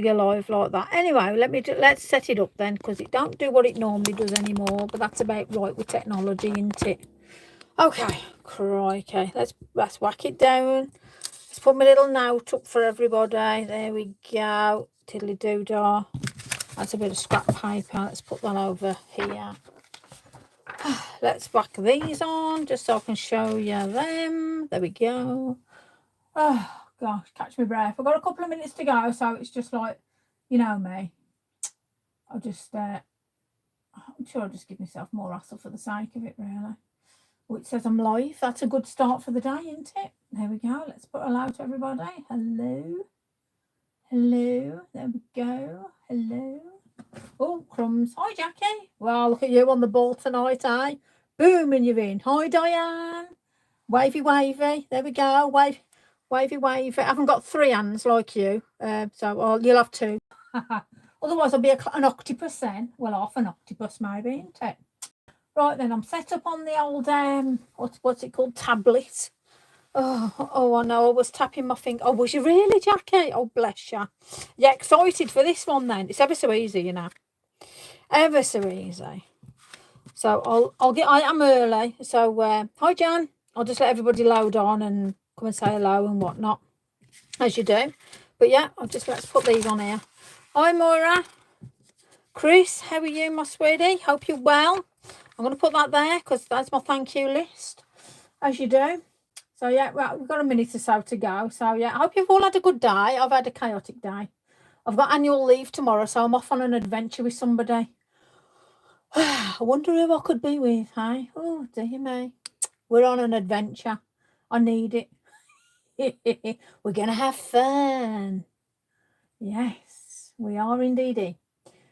go live like that. Anyway, let's set it up then, because it don't do what it normally does anymore. But that's about right with technology, isn't it? Okay, crikey. Let's whack it down. Let's put my little note up for everybody. There we go. Tiddly doo dah. That's a bit of scrap paper. Let's put that over here. Let's whack these on just so I can show you them. There we go. Oh gosh, catch my breath. I've got a couple of minutes to go, so it's just like, you know me. I'll just I'm sure I'll just give myself more hassle for the sake of it, really. Oh, it says I'm live. That's a good start for the day, isn't it? There we go. Let's put hello to everybody. Hello. Hello. There we go. Hello. Oh, crumbs. Hi, Jackie. Well, look at you on the ball tonight, eh? Booming you in. Hi, Diane. Wavy, wavy. There we go. Wavy, wavy. I haven't got 3 hands like you, so you'll have 2. Otherwise, I'll be an octopus then. Well, half an octopus maybe, isn't it? Right then, I'm set up on the old what's it called, tablet. Oh, I know. I was tapping my finger. Oh, was you really, Jackie? Oh, bless you. Yeah, excited for this one then. It's ever so easy, you know. Ever so easy. So I am early. So hi, Jan. I'll just let everybody load on and come and say hello and whatnot, as you do. But yeah, let's put these on here. Hi, Moira. Chris, how are you, my sweetie? Hope you're well. I'm going to put that there because that's my thank you list, as you do. So yeah, well, we've got a minute or so to go. So yeah, I hope you've all had a good day. I've had a chaotic day. I've got annual leave tomorrow, so I'm off on an adventure with somebody. I wonder who I could be with, hey? Oh, dear me. We're on an adventure. I need it. We're going to have fun. Yes, we are indeed.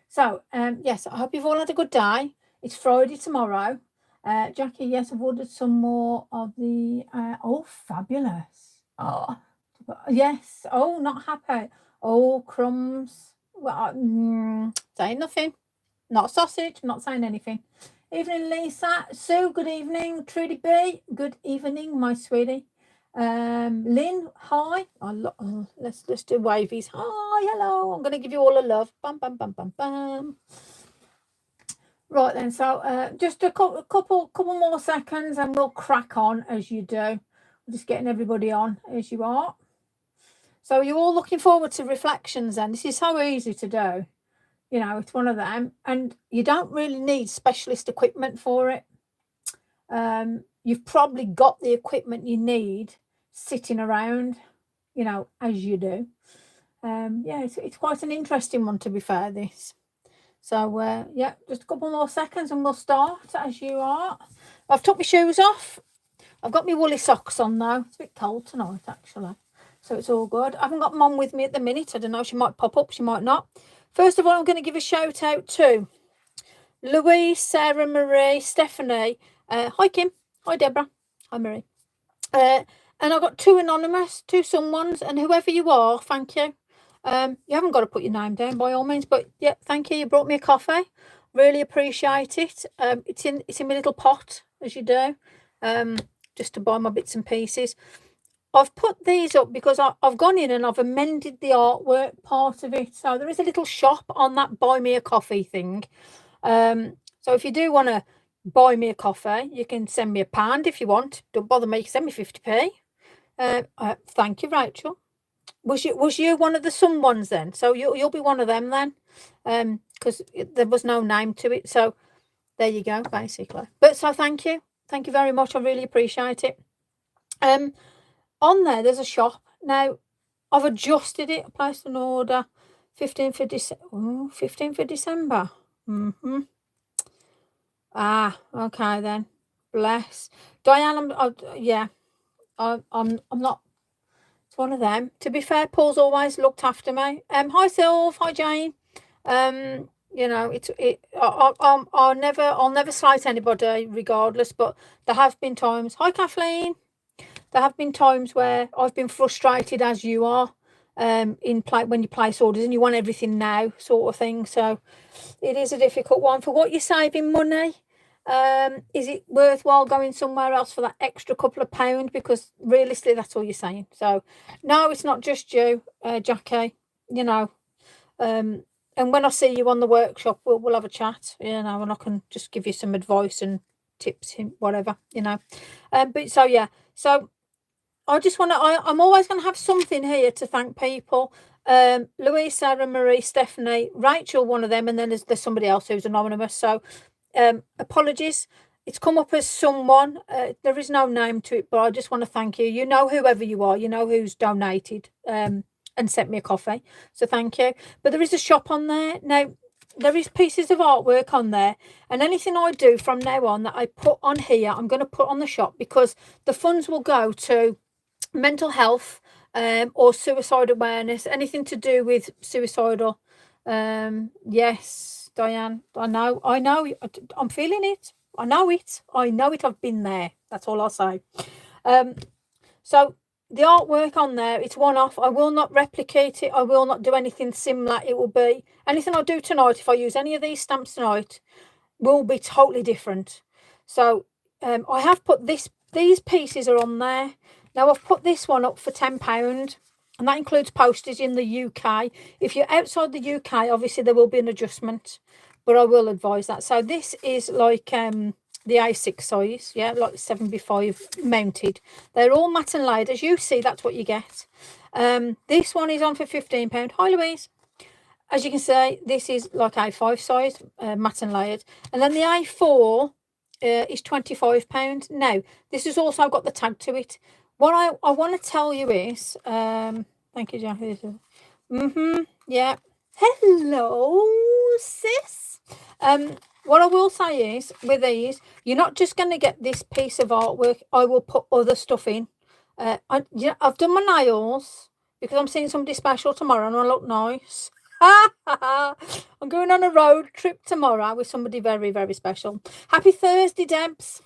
So, yes, I hope you've all had a good day. It's Friday tomorrow. Jackie, yes, I've ordered some more of the... oh, fabulous. Oh, yes. Oh, not happy. Oh, crumbs. Well, saying nothing. Not sausage, not saying anything. Evening, Lisa. Sue, good evening. Trudy B, good evening, my sweetie. Lynn, hi. Let's do wavies. Hi, hello. I'm going to give you all a love. Bam, bam, bam, bam, bam. Right then, so just a couple more seconds and we'll crack on as you do. We're just getting everybody on as you are. So you're all looking forward to reflections then. This is so easy to do. You know, it's one of them. And you don't really need specialist equipment for it. You've probably got the equipment you need sitting around, you know, as you do. Yeah, it's quite an interesting one, to be fair, this. So, yeah, just a couple more seconds and we'll start as you are. I've took my shoes off. I've got my woolly socks on now. It's a bit cold tonight, actually. So it's all good. I haven't got Mum with me at the minute. I don't know. She might pop up. She might not. First of all, I'm going to give a shout out to Louise, Sarah, Marie, Stephanie. Hi, Kim. Hi, Deborah. Hi, Marie. And I've got 2 anonymous, 2 someones, and whoever you are, thank you. You haven't got to put your name down by all means, but yeah, thank you. You brought me a coffee. Really appreciate it. It's in my little pot, as you do, just to buy my bits and pieces. I've put these up because I've gone in and I've amended the artwork part of it. So there is a little shop on that buy me a coffee thing. So if you do want to buy me a coffee, you can send me a pound if you want. Don't bother me, send me 50p. Thank you, Rachel. Was you one of the some ones then? So you'll be one of them then, because there was no name to it. So there you go, basically. But so thank you very much. I really appreciate it. On there's a shop now. I've adjusted it. I placed an order 15 for December. Ah, okay then. Bless Diane. I'm not. It's one of them. To be fair, Paul's always looked after me. Hi Sylv, hi Jane. You know, I'll never slight anybody regardless, but there have been times. Hi Kathleen. There have been times where I've been frustrated, as you are, when you place orders and you want everything now, sort of thing. So it is a difficult one. For what you're saving money, is it worthwhile going somewhere else for that extra couple of pounds? Because realistically, that's all you're saying. So no, it's not just you, Jackie. You know, And when I see you on the workshop, we'll have a chat, you know, and I can just give you some advice and tips, whatever, you know. But so yeah, so I just want to. I'm always going to have something here to thank people. Louise, Sarah, Marie, Stephanie, Rachel, one of them, and then there's somebody else who's anonymous. So apologies. It's come up as someone. There is no name to it, but I just want to thank you. You know, whoever you are, you know who's donated and sent me a coffee. So thank you. But there is a shop on there now. There is pieces of artwork on there, and anything I do from now on that I put on here, I'm going to put on the shop, because the funds will go to mental health or suicide awareness, anything to do with suicidal. Yes, Diane, I know, I'm feeling it. I know it. I've been there. That's all I'll say. So the artwork on there, it's one off. I will not replicate it. I will not do anything similar. It will be anything I do tonight. If I use any of these stamps tonight, will be totally different. So I have put these pieces are on there. Now I've put this one up for £10, and that includes postage in the UK. If you're outside the UK, obviously there will be an adjustment, but I will advise that. So this is like the A6 size, yeah, like 7x5 mounted. They're all matte and laid. As you see, that's what you get. This one is on for £15. Hi, Louise. As you can see, this is like A5 size, matte and layered. And then the A4 is £25. Now, this has also got the tag to it. What I want to tell you is, thank you, Jackie. Yeah. Hello, sis. What I will say is, with these, you're not just going to get this piece of artwork. I will put other stuff in. I've done my nails because I'm seeing somebody special tomorrow and I look nice. I'm going on a road trip tomorrow with somebody very, very special. Happy Thursday, Debs.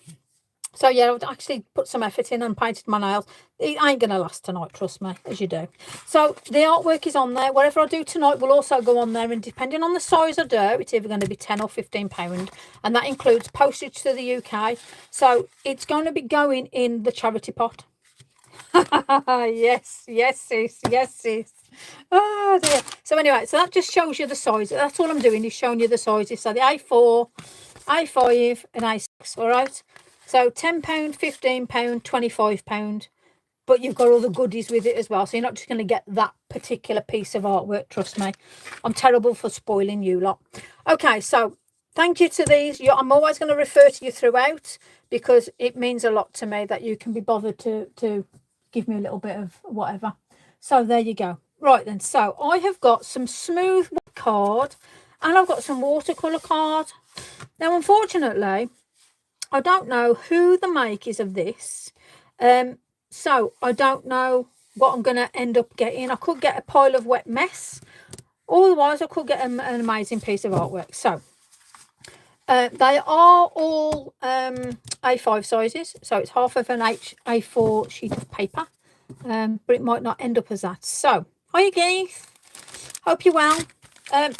So yeah, I've actually put some effort in and painted my nails. It ain't going to last tonight, trust me, as you do. So the artwork is on there. Whatever I do tonight will also go on there. And depending on the size I do, it's either going to be £10 or £15. And that includes postage to the UK. So it's going to be going in the charity pot. Yes, sis. Yes, sis. Oh dear. So anyway, so that just shows you the size. That's all I'm doing, is showing you the sizes. So the A4, A5 and A6, all right? So £10, £15, £25, but you've got all the goodies with it as well. So you're not just going to get that particular piece of artwork, trust me. I'm terrible for spoiling you lot. Okay, so thank you to these. I'm always going to refer to you throughout, because it means a lot to me that you can be bothered to give me a little bit of whatever. So there you go. Right then, so I have got some smooth card and I've got some watercolour card. Now, unfortunately, I don't know who the make is of this. So I don't know what I'm going to end up getting. I could get a pile of wet mess. Otherwise, I could get an amazing piece of artwork. So they are all A5 sizes. So it's half of an A4 sheet of paper. But it might not end up as that. So, hi Keith. Hope you're well.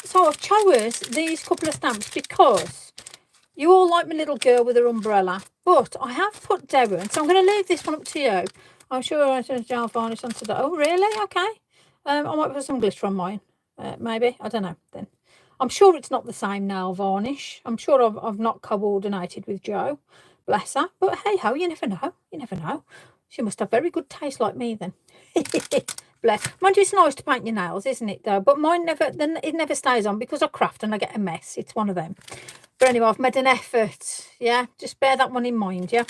So I've chose these couple of stamps because you all like my little girl with her umbrella, but I have put down, so I'm going to leave this one up to you. I'm sure I should gel varnish onto that. Oh, really? Okay. I might put some glitter on mine. Maybe. I don't know then. I'm sure it's not the same nail varnish. I'm sure I've not coordinated with Jo. Bless her. But hey ho, you never know. You never know. She must have very good taste like me then. Bless. Mind you, it's nice to paint your nails, isn't it, though? But mine it never stays on because I craft and I get a mess. It's one of them. But anyway, I've made an effort. Yeah, just bear that one in mind, yeah?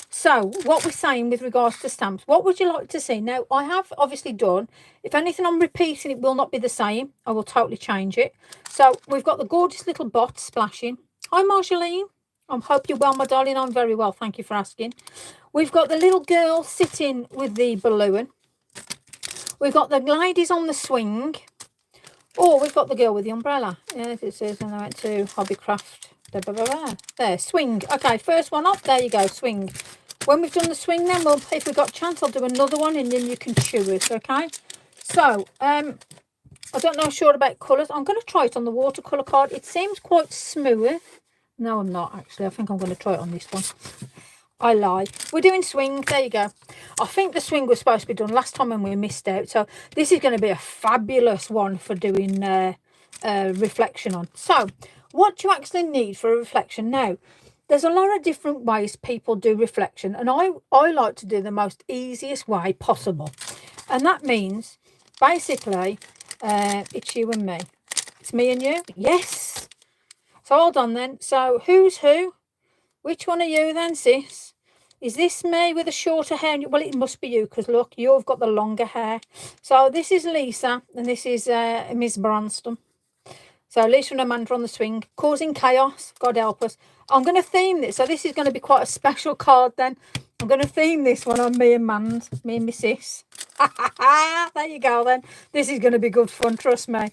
So, what we're saying with regards to stamps, what would you like to see? Now, I have obviously done, if anything I'm repeating, it will not be the same. I will totally change it. So, we've got the gorgeous little bot splashing. Hi, Marjolaine. I hope you're well, my darling. I'm very well. Thank you for asking. We've got the little girl sitting with the balloon. We've got the ladies on the swing. Or we've got the girl with the umbrella. Yes, it says, and I went to Hobbycraft. Blah, blah, blah, blah. There, swing. Okay, first one up. There you go, swing. When we've done the swing, then if we've got a chance, I'll do another one, and then you can choose. Okay. So, I don't know sure about colours. I'm going to try it on the watercolour card. It seems quite smooth. No, I'm not actually. I think I'm going to try it on this one. I lie. We're doing swing. There you go. I think the swing was supposed to be done last time and we missed out. So this is going to be a fabulous one for doing reflection on. So what do you actually need for a reflection? Now, there's a lot of different ways people do reflection, and I like to do the most easiest way possible. And that means basically it's you and me. It's me and you. Yes. So hold on then. So who's who? Which one are you then, sis? Is this me with the shorter hair? Well, it must be you, because look, you've got the longer hair. So this is Lisa, and this is Miss Branston. So Lisa and Amanda on the swing, causing chaos. God help us. I'm going to theme this. So this is going to be quite a special card then. I'm going to theme this one on me and Mand, me and my sis. There you go then. This is going to be good fun, trust me.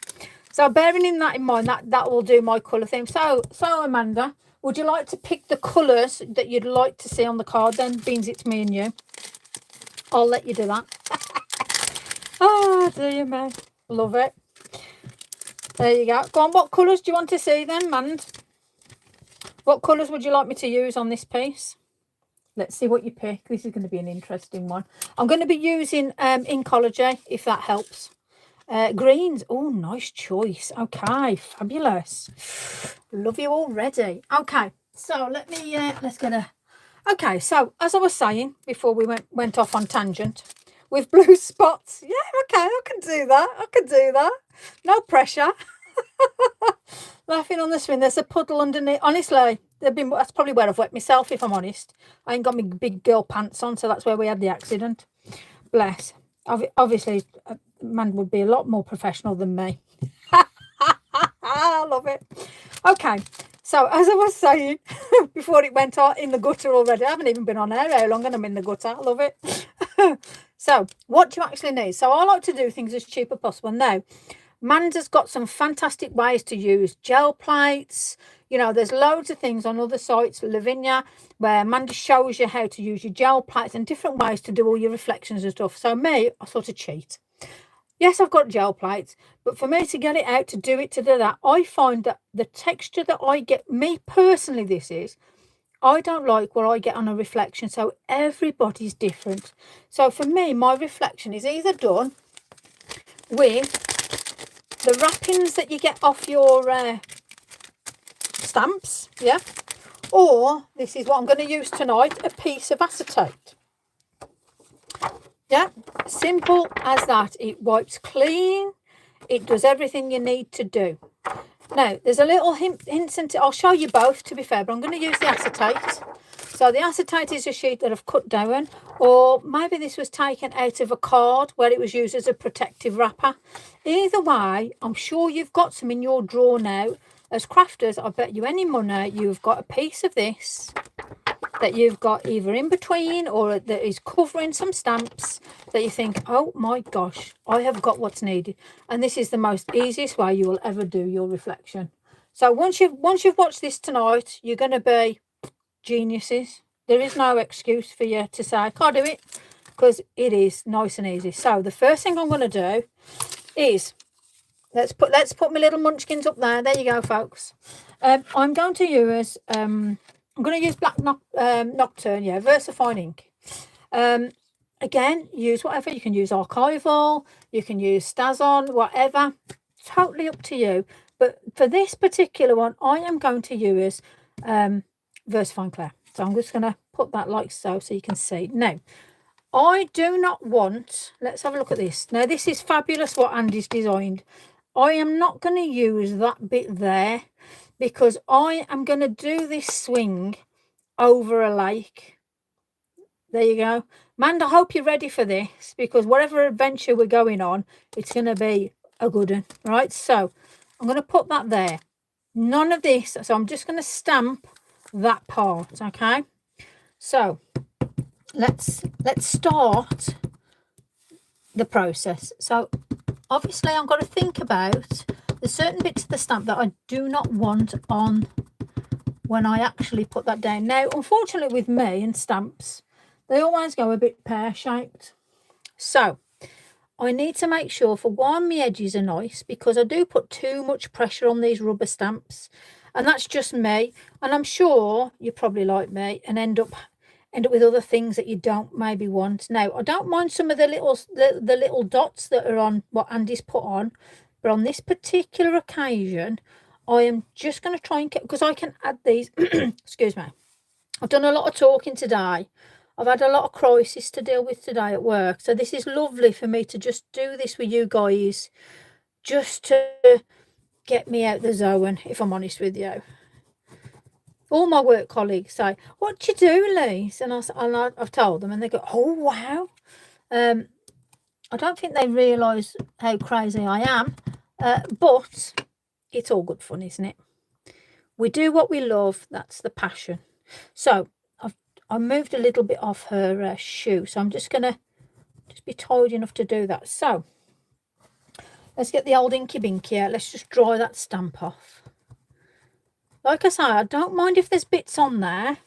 So bearing that in mind, that will do my colour theme. So Amanda, would you like to pick the colours that you'd like to see on the card then, being it's me and you? I'll let you do that. Oh, dear me. Love it. There you go. Go on, what colours do you want to see then, Mand? What colours would you like me to use on this piece? Let's see what you pick. This is going to be an interesting one. I'm going to be using Inkology, if that helps. Greens. Oh, nice choice. Okay, fabulous. Love you already. Okay, so let me, let's get a... Okay, so as I was saying before we went off on tangent, with blue spots. Yeah, okay, I can do that. I can do that. No pressure. Laughing on the swing. There's a puddle underneath. Honestly, that's probably where I've wet myself, if I'm honest. I ain't got my big girl pants on, so that's where we had the accident. Bless. Obviously, man would be a lot more professional than me. I love it. Okay, so as I was saying, before it went out in the gutter already, I haven't even been on air how long and I'm in the gutter. I love it. So what do you actually need? So I like to do things as cheap as possible. Now, Manda's got some fantastic ways to use gel plates. You know, there's loads of things on other sites, Lavinia, where Manda shows you how to use your gel plates and different ways to do all your reflections and stuff. So me, I sort of cheat. Yes, I've got gel plates, but for me to get it out, to do that, I find that the texture that I get, me personally, I don't like what I get on a reflection. So everybody's different. So for me, my reflection is either done with the wrappings that you get off your stamps, yeah, or this is what I'm going to use tonight, a piece of acetate. Yeah, simple as that. It wipes clean. It does everything you need to do. Now, there's a little hint, and I'll show you both, to be fair, but I'm going to use the acetate. So the acetate is a sheet that I've cut down, or maybe this was taken out of a card where it was used as a protective wrapper. Either way, I'm sure you've got some in your drawer now. As crafters, I bet you any money you've got a piece of this that you've got either in between or that is covering some stamps that you think, oh my gosh, I have got what's needed. And this is the most easiest way you will ever do your reflection. So once you've watched this tonight, you're going to be geniuses. There is no excuse for you to say I can't do it, because it is nice and easy. So the first thing I'm going to do is let's put my little munchkins up there. There you go, folks. I'm going to use I'm going to use Black Nocturne, yeah, VersaFine ink. Again, use whatever. You can use Archival, you can use Stazon, whatever. Totally up to you. But for this particular one, I am going to use VersaFine Clear. So I'm just going to put that like so you can see. Now, I do not want... Let's have a look at this. Now, this is fabulous what Andy's designed. I am not going to use that bit there, because I am going to do this swing over a lake. There you go. Manda, I hope you're ready for this, because whatever adventure we're going on, it's going to be a good one. Right, so I'm going to put that there. None of this. So I'm just going to stamp that part, okay? So let's start the process. So obviously I've got to think about the certain bits of the stamp that I do not want on when I actually put that down. Now, unfortunately with me and stamps, they always go a bit pear-shaped. So I need to make sure, for one, my edges are nice, because I do put too much pressure on these rubber stamps. And that's just me. And I'm sure you probably like me and end up with other things that you don't maybe want. Now, I don't mind some of the little dots that are on what Andy's put on, But on this particular occasion, I am just going to try and get, because I can add these, excuse me. I've done a lot of talking today. I've had a lot of crisis to deal with today at work. So this is lovely for me to just do this with you guys, just to get me out the zone, if I'm honest with you. All my work colleagues say, "What do you do, Lise?" And I've told them, and they go, "Oh, wow." I don't think they realise how crazy I am, but it's all good fun, isn't it? We do what we love. That's the passion. So I moved a little bit off her shoe, so I'm just going to be tidy enough to do that. So let's get the old Inky Binky out. Let's just dry that stamp off. Like I say, I don't mind if there's bits on there.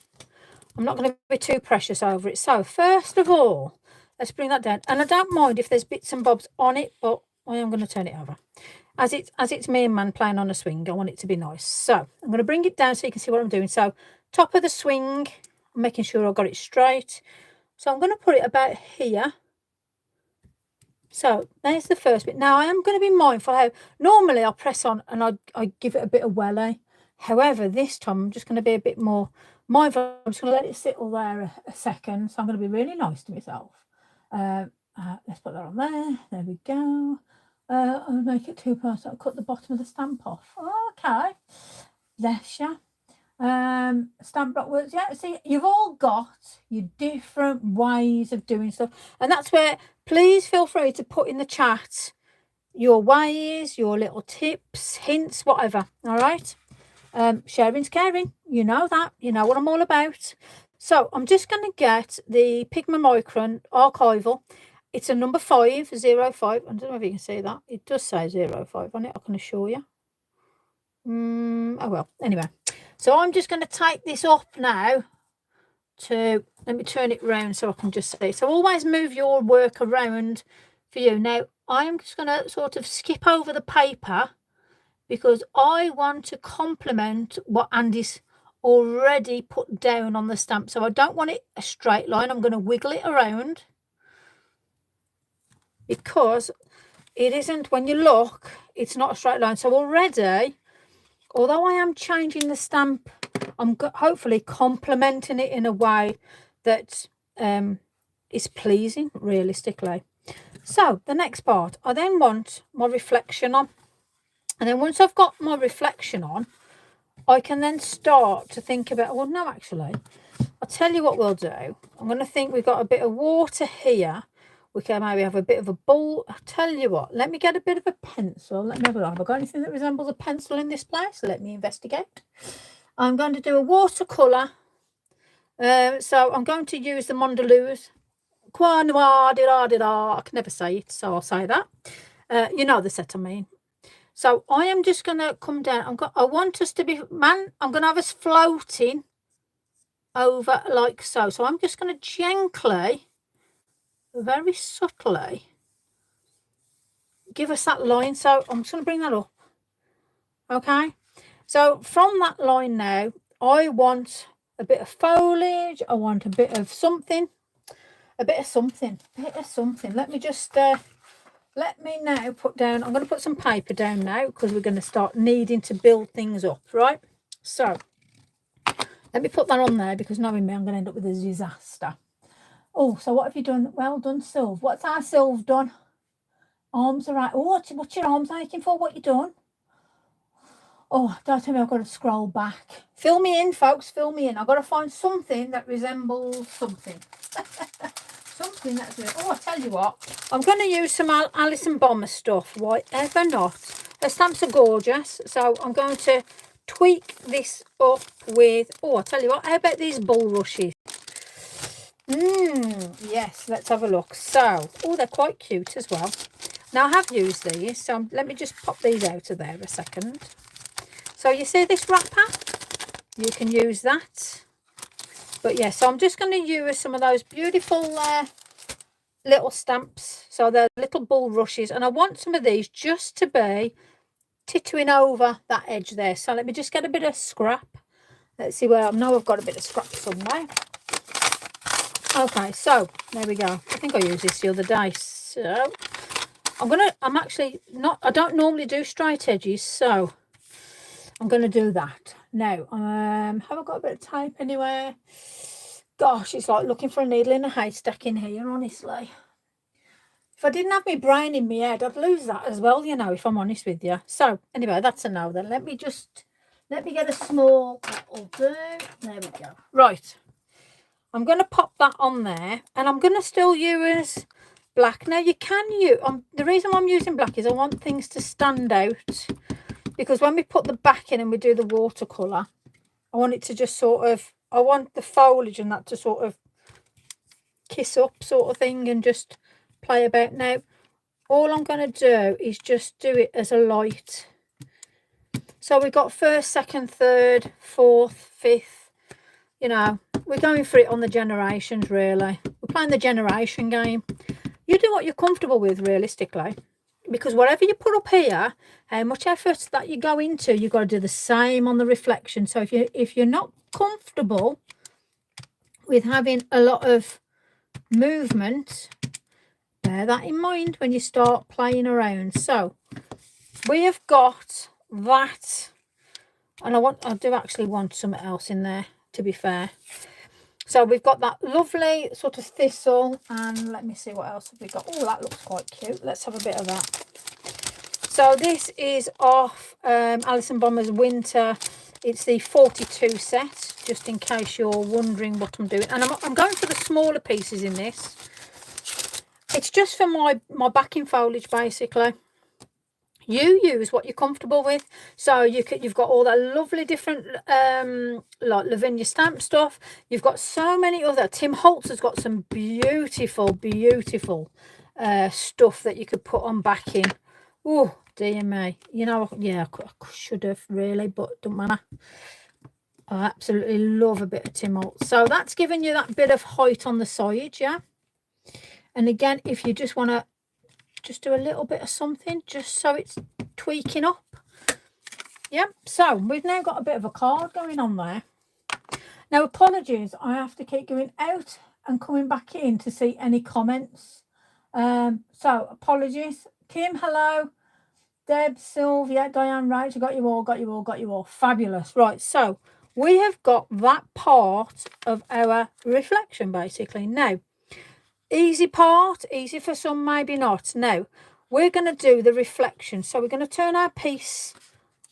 I'm not going to be too precious over it. So first of all, let's bring that down. And I don't mind if there's bits and bobs on it, but I am going to turn it over. As it's me and man playing on a swing, I want it to be nice. So I'm going to bring it down so you can see what I'm doing. So top of the swing, I'm making sure I've got it straight. So I'm going to put it about here. So there's the first bit. Now I am going to be mindful how normally I press on and I give it a bit of welly. However, this time I'm just going to be a bit more mindful. I'm just going to let it sit all there a second. So I'm going to be really nice to myself. Let's put that on there. There we go. I'll make it 2 parts. I'll cut the bottom of the stamp off. Okay. Bless you. Stamp block works. Yeah, see, you've all got your different ways of doing stuff. And that's where, please feel free to put in the chat your ways, your little tips, hints, whatever. All right. Sharing's caring. You know that. You know what I'm all about. So I'm just going to get the Pigment Micron Archival. It's a number 505. I don't know if you can see that. It does say 05 on it, I can assure you. Oh well, anyway. So I'm just going to take this up now to, let me turn it round so I can just see. So always move your work around for you. Now, I'm just going to sort of skip over the paper because I want to complement what Andy's already put down on the stamp. So I don't want it a straight line. I'm going to wiggle it around because it isn't, when you look, it's not a straight line. So already, although I am changing the stamp, I'm hopefully complementing it in a way that is pleasing realistically. So the next part, I then want my reflection on. And then once I've got my reflection on, I can then start to think about, well, no, actually, I'll tell you what we'll do. I'm going to think we've got a bit of water here. We can maybe have a bit of a ball. I'll tell you what, let me get a bit of a pencil. Let me have a look. Have I got anything that resembles a pencil in this place? Let me investigate. I'm going to do a watercolour. So I'm going to use the Mondelez. I can never say it, so I'll say that. You know the set I mean. So I am just going to come down. I want us to be, I'm going to have us floating over like so. So I'm just going to gently, very subtly, give us that line. So I'm just going to bring that up. Okay. So from that line now, I want a bit of foliage. I want a bit of something. Let me just... let me now put down, I'm going to put some paper down now because we're going to start needing to build things up, right? So, let me put that on there because knowing me, I'm going to end up with a disaster. Oh, so what have you done? Well done, Sylv. What's our Sylv done? Arms are right. Oh, what's your arms aching for? What you done? Oh, don't tell me I've got to scroll back. Fill me in, folks, fill me in. I've got to find something that resembles something. Something that's it. Oh, I tell you what, I'm going to use some Alison Bomber stuff. Why ever not? The stamps are gorgeous, so I'm going to tweak this up with, oh, I tell you what, how about these bulrushes? Yes, let's have a look. So, oh, they're quite cute as well. Now, I have used these, so let me just pop these out of there a second. So, you see this wrapper? You can use that. But yeah, so I'm just going to use some of those beautiful little stamps. So they're little bulrushes. And I want some of these just to be tittering over that edge there. So let me just get a bit of scrap. Let's see where I know I've got a bit of scrap somewhere. Okay, so there we go. I think I used this the other day. So I'm actually not, I don't normally do straight edges, so I'm going to do that now. Have I got a bit of tape anywhere? Gosh, it's like looking for a needle in a haystack in here, honestly. If I didn't have my brain in my head, I'd lose that as well, you know, if I'm honest with you. So anyway, that's a no then. Let me get a small, that'll do. There we go. Right. I'm going to pop that on there, and I'm going to still use black. Now you can use, the reason why I'm using black is I want things to stand out, because when we put the back in and we do the watercolour, I want it to just sort of, I want the foliage and that to sort of kiss up sort of thing and just play about. Now all I'm going to do is just do it as a light. So we've got first, second, third, fourth, fifth, you know, we're going for it on the generations, really. We're playing the generation game. You do what you're comfortable with, realistically, because whatever you put up here, how much effort that you go into, you've got to do the same on the reflection. So if you're not comfortable with having a lot of movement, bear that in mind when you start playing around. So we have got that, and I do actually want something else in there, to be fair. So we've got that lovely sort of thistle, and let me see what else have we got. Oh, that looks quite cute. Let's have a bit of that. So this is off Alison Bomber's Winter. It's the 42 set, just in case you're wondering what I'm doing. And I'm going for the smaller pieces in this. It's just for my backing foliage, basically. You use what you're comfortable with. So you've got all that lovely different like Lavinia stamp stuff. You've got so many other. Tim Holtz has got some beautiful stuff that you could put on backing. Oh dear me, you know, yeah, I should have really, but don't matter. I absolutely love a bit of Tim Holtz. So that's giving you that bit of height on the side, yeah. And again, if you just want to just do a little bit of something just so it's tweaking up. Yeah, so we've now got a bit of a card going on there. Now apologies, I have to keep going out and coming back in to see any comments. So apologies. Kim, hello. Deb, Sylvia, Diane, right, I got you all. Fabulous. Right, so we have got that part of our reflection basically. Now easy part, easy for some, maybe not. Now we're going to do the reflection. So we're going to turn our piece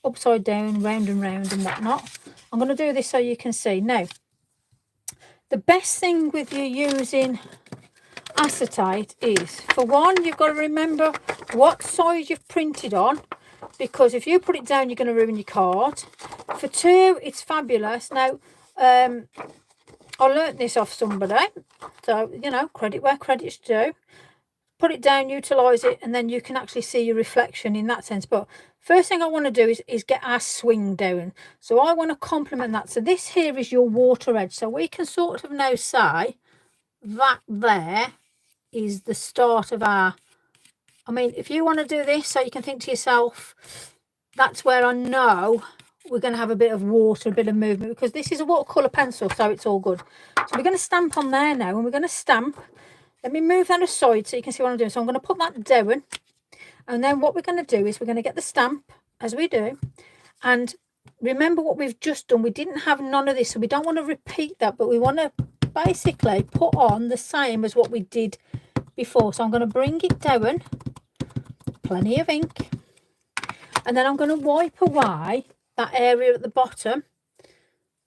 upside down, round and round and whatnot. I'm going to do this so you can see. Now the best thing with you using acetate is, for one, you've got to remember what size you've printed on, because if you put it down you're going to ruin your card. For two, it's fabulous. Now I learnt this off somebody, so you know, credit where credit's due. Put it down, utilize it, and then you can actually see your reflection in that sense. But first thing I want to do is get our swing down. So I want to complement that. So this here is your water edge. So we can sort of now say that there is the start of our, I mean, if you want to do this, so you can think to yourself, that's where I know we're going to have a bit of water, a bit of movement, because this is a watercolour pencil, so it's all good. So we're going to stamp on there now, and we're going to stamp. Let me move that aside so you can see what I'm doing. So I'm going to put that down, and then what we're going to do is we're going to get the stamp as we do. And remember what we've just done, we didn't have none of this, so we don't want to repeat that, but we want to basically put on the same as what we did before. So I'm going to bring it down, plenty of ink, and then I'm going to wipe away that area at the bottom.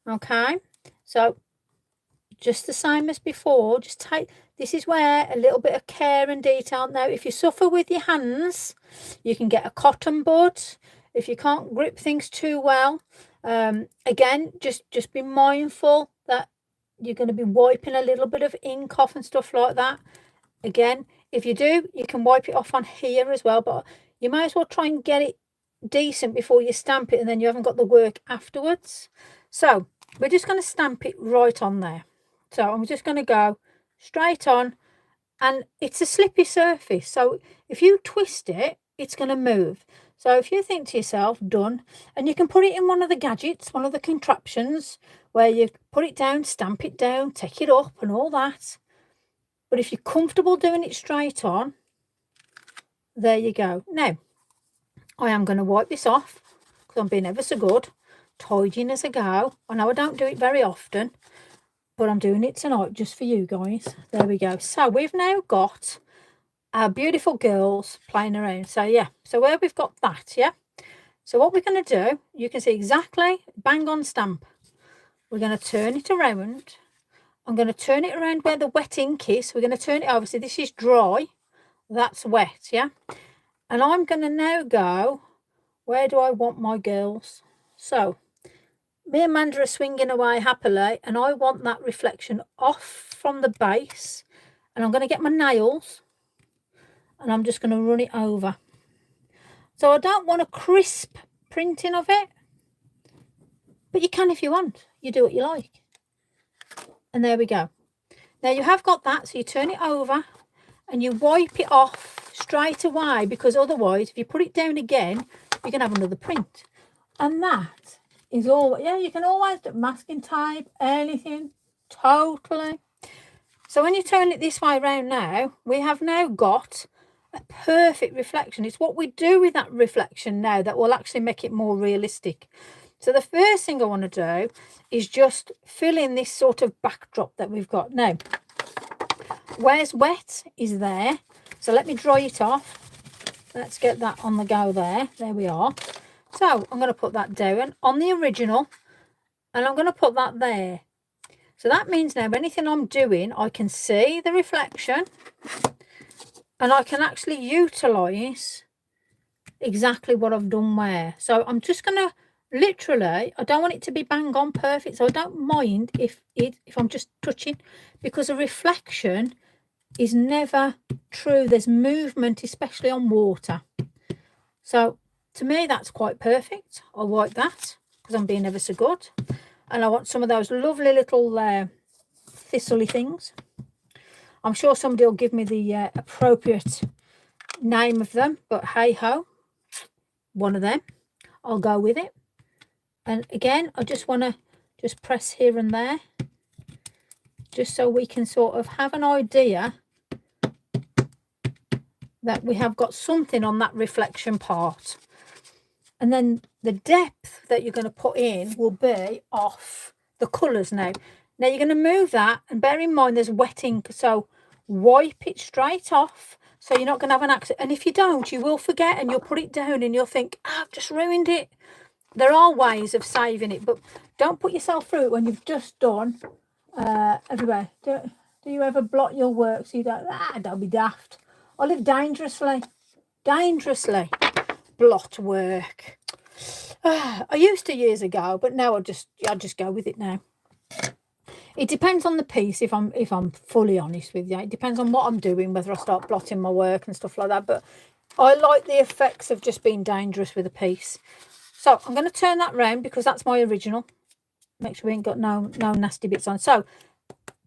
Okay, so just the same as before, just take, this is where a little bit of care and detail. Now if you suffer with your hands, you can get a cotton bud if you can't grip things too well. Again, just be mindful that you're going to be wiping a little bit of ink off and stuff like that. Again, if you do, you can wipe it off on here as well, but you might as well try and get it decent before you stamp it, and then you haven't got the work afterwards. So we're just going to stamp it right on there. So I'm just going to go straight on, and it's a slippy surface, so if you twist it, it's going to move. So if you think to yourself, done, and you can put it in one of the gadgets, one of the contraptions where you put it down, stamp it down, take it up and all that. But if you're comfortable doing it straight on, there you go. Now, I am going to wipe this off because I'm being ever so good, tidying as I go. I know I don't do it very often, but I'm doing it tonight just for you guys. There we go. So we've now got our beautiful girls playing around. So yeah, so where we've got that, yeah. So what we're going to do, you can see exactly, bang on stamp. We're going to turn it around. I'm going to turn it around where the wet ink is. We're going to turn it over. So this is dry. That's wet, yeah. And I'm going to now go, where do I want my girls? So me and Amanda are swinging away happily, and I want that reflection off from the base. And I'm going to get my nails, and I'm just going to run it over. So I don't want a crisp printing of it, but you can if you want. You do what you like. And there we go. Now you have got that, so you turn it over and you wipe it off straight away, because otherwise if you put it down again, you can have another print. And that is all. Yeah, you can always do masking tape, anything, totally. So when you turn it this way around now, we have now got a perfect reflection. It's what we do with that reflection now that will actually make it more realistic. So the first thing I want to do is just fill in this sort of backdrop that we've got. Now, where's wet is there. So let me dry it off. Let's get that on the go there. There we are. So I'm going to put that down on the original, and I'm going to put that there. So that means now anything I'm doing, I can see the reflection, and I can actually utilise exactly what I've done where. So I'm just going to literally, I don't want it to be bang on perfect, so I don't mind if I'm just touching, because a reflection is never true. There's movement, especially on water. So to me, that's quite perfect. I'll wipe that because I'm being ever so good. And I want some of those lovely little thistly things. I'm sure somebody will give me the appropriate name of them, but hey ho, one of them. I'll go with it. And again, I just want to just press here and there, just so we can sort of have an idea that we have got something on that reflection part. And then the depth that you're going to put in will be off the colours now. Now you're going to move that, and bear in mind there's wet ink, so wipe it straight off so you're not going to have an accident. And if you don't, you will forget, and you'll put it down and you'll think, oh, I've just ruined it. There are ways of saving it, but don't put yourself through it when you've just done everywhere. Do you ever blot your work so you don't be daft? I live dangerously blot work. I used to years ago, but now I just go with it now. It depends on the piece, if I'm fully honest with you. It depends on what I'm doing, whether I start blotting my work and stuff like that. But I like the effects of just being dangerous with a piece. So I'm going to turn that round because that's my original. Make sure we ain't got no nasty bits on. So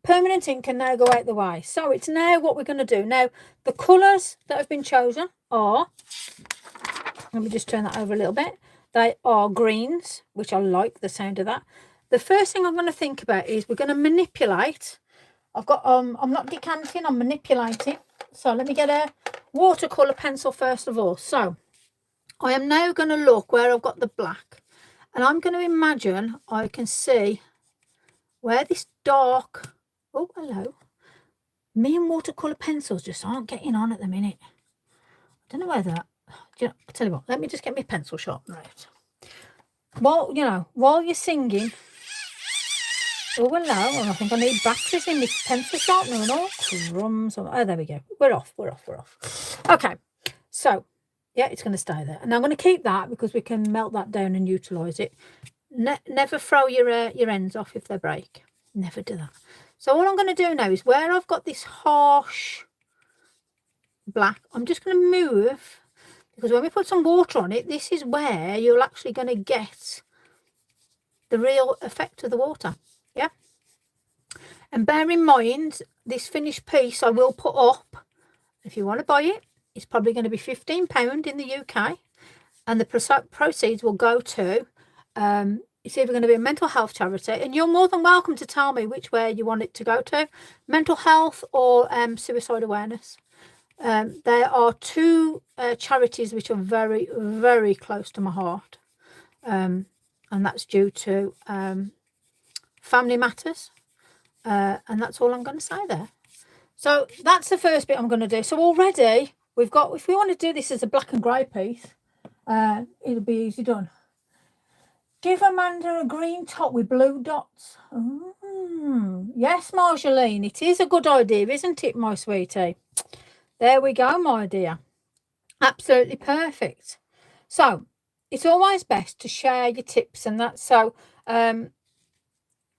permanent ink can now go out the way. So it's now what we're going to do. Now, the colours that have been chosen are, let me just turn that over a little bit. They are greens, which I like the sound of that. The first thing I'm going to think about is we're going to manipulate. I've got, I'm not decanting, I'm manipulating. So let me get a watercolour pencil first of all. So I am now going to look where I've got the black. And I'm going to imagine I can see where this dark, oh, hello. Me and watercolour pencils just aren't getting on at the minute. I don't know whether, I'll tell you what, let me just get my pencil sharpener out. Well, while you're singing, oh, hello, I think I need batteries in this pencil sharpener and all. Crumbs. Oh, there we go. We're off. Okay, so, yeah, it's going to stay there. And I'm going to keep that because we can melt that down and utilise it. Never throw your ends off if they break. Never do that. So all I'm going to do now is where I've got this harsh black, I'm just going to move, because when we put some water on it, this is where you're actually going to get the real effect of the water. Yeah. And bear in mind, this finished piece I will put up. If you want to buy it, it's probably going to be £15 in the UK. And the proceeds will go to, it's either going to be a mental health charity, and you're more than welcome to tell me which way you want it to go to, mental health or suicide awareness. There are two charities which are very, very close to my heart, and that's due to family matters, and that's all I'm going to say there. So that's the first bit I'm going to do. So already we've got, if we want to do this as a black and grey piece, it'll be easy done. Give Amanda a green top with blue dots. Yes, Marjolaine, it is a good idea, isn't it, my sweetie? There we go, my dear. Absolutely perfect. So it's always best to share your tips and that. So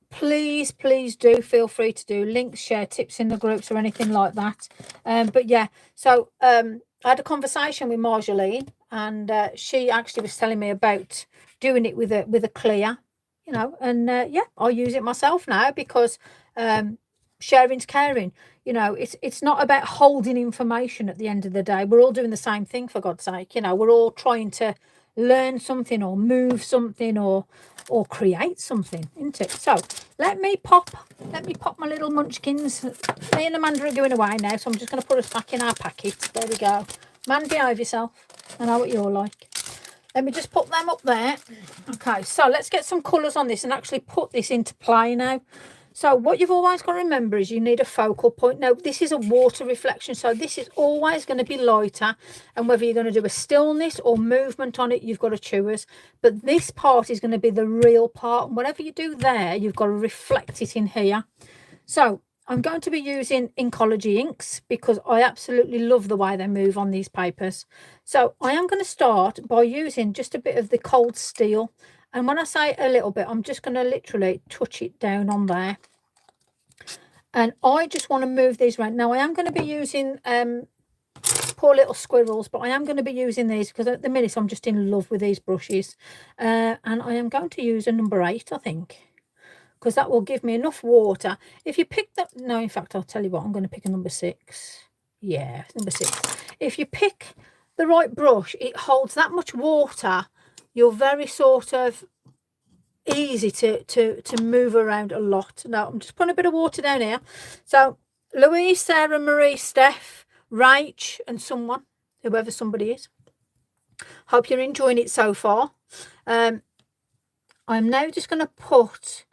please do feel free to do links, share tips in the groups or anything like that. But yeah, so I had a conversation with Marjolaine, and she actually was telling me about doing it with a clear, you know, and yeah, I use it myself now because sharing's caring. You know, it's not about holding information at the end of the day. We're all doing the same thing, for God's sake. You know, we're all trying to learn something or move something or create something, isn't it? So let me pop my little munchkins. Me and Amanda are going away now, so I'm just going to put us back in our packet. There we go. Man, behave yourself. I know what you're like. Let me just put them up there. Okay, so let's get some colours on this and actually put this into play now. So what you've always got to remember is you need a focal point. Now, this is a water reflection, so this is always going to be lighter. And whether you're going to do a stillness or movement on it, you've got to choose. But this part is going to be the real part. And whatever you do there, you've got to reflect it in here. So I'm going to be using Inkology inks because I absolutely love the way they move on these papers. So I am going to start by using just a bit of the cold steel. And when I say a little bit, I'm just going to literally touch it down on there. And I just want to move these around. Now, I am going to be using poor little squirrels, but I am going to be using these because at the minute I'm just in love with these brushes. And I am going to use a number 8, I think, because that will give me enough water. If you pick that, no, in fact, I'll tell you what, I'm going to pick a number 6. Yeah, number 6. If you pick the right brush, it holds that much water. You're very sort of easy to move around a lot. Now I'm just putting a bit of water down here. So Louise, Sarah, Marie, Steph, Rach, and someone, whoever somebody is, hope you're enjoying it so far. I'm now just going to put,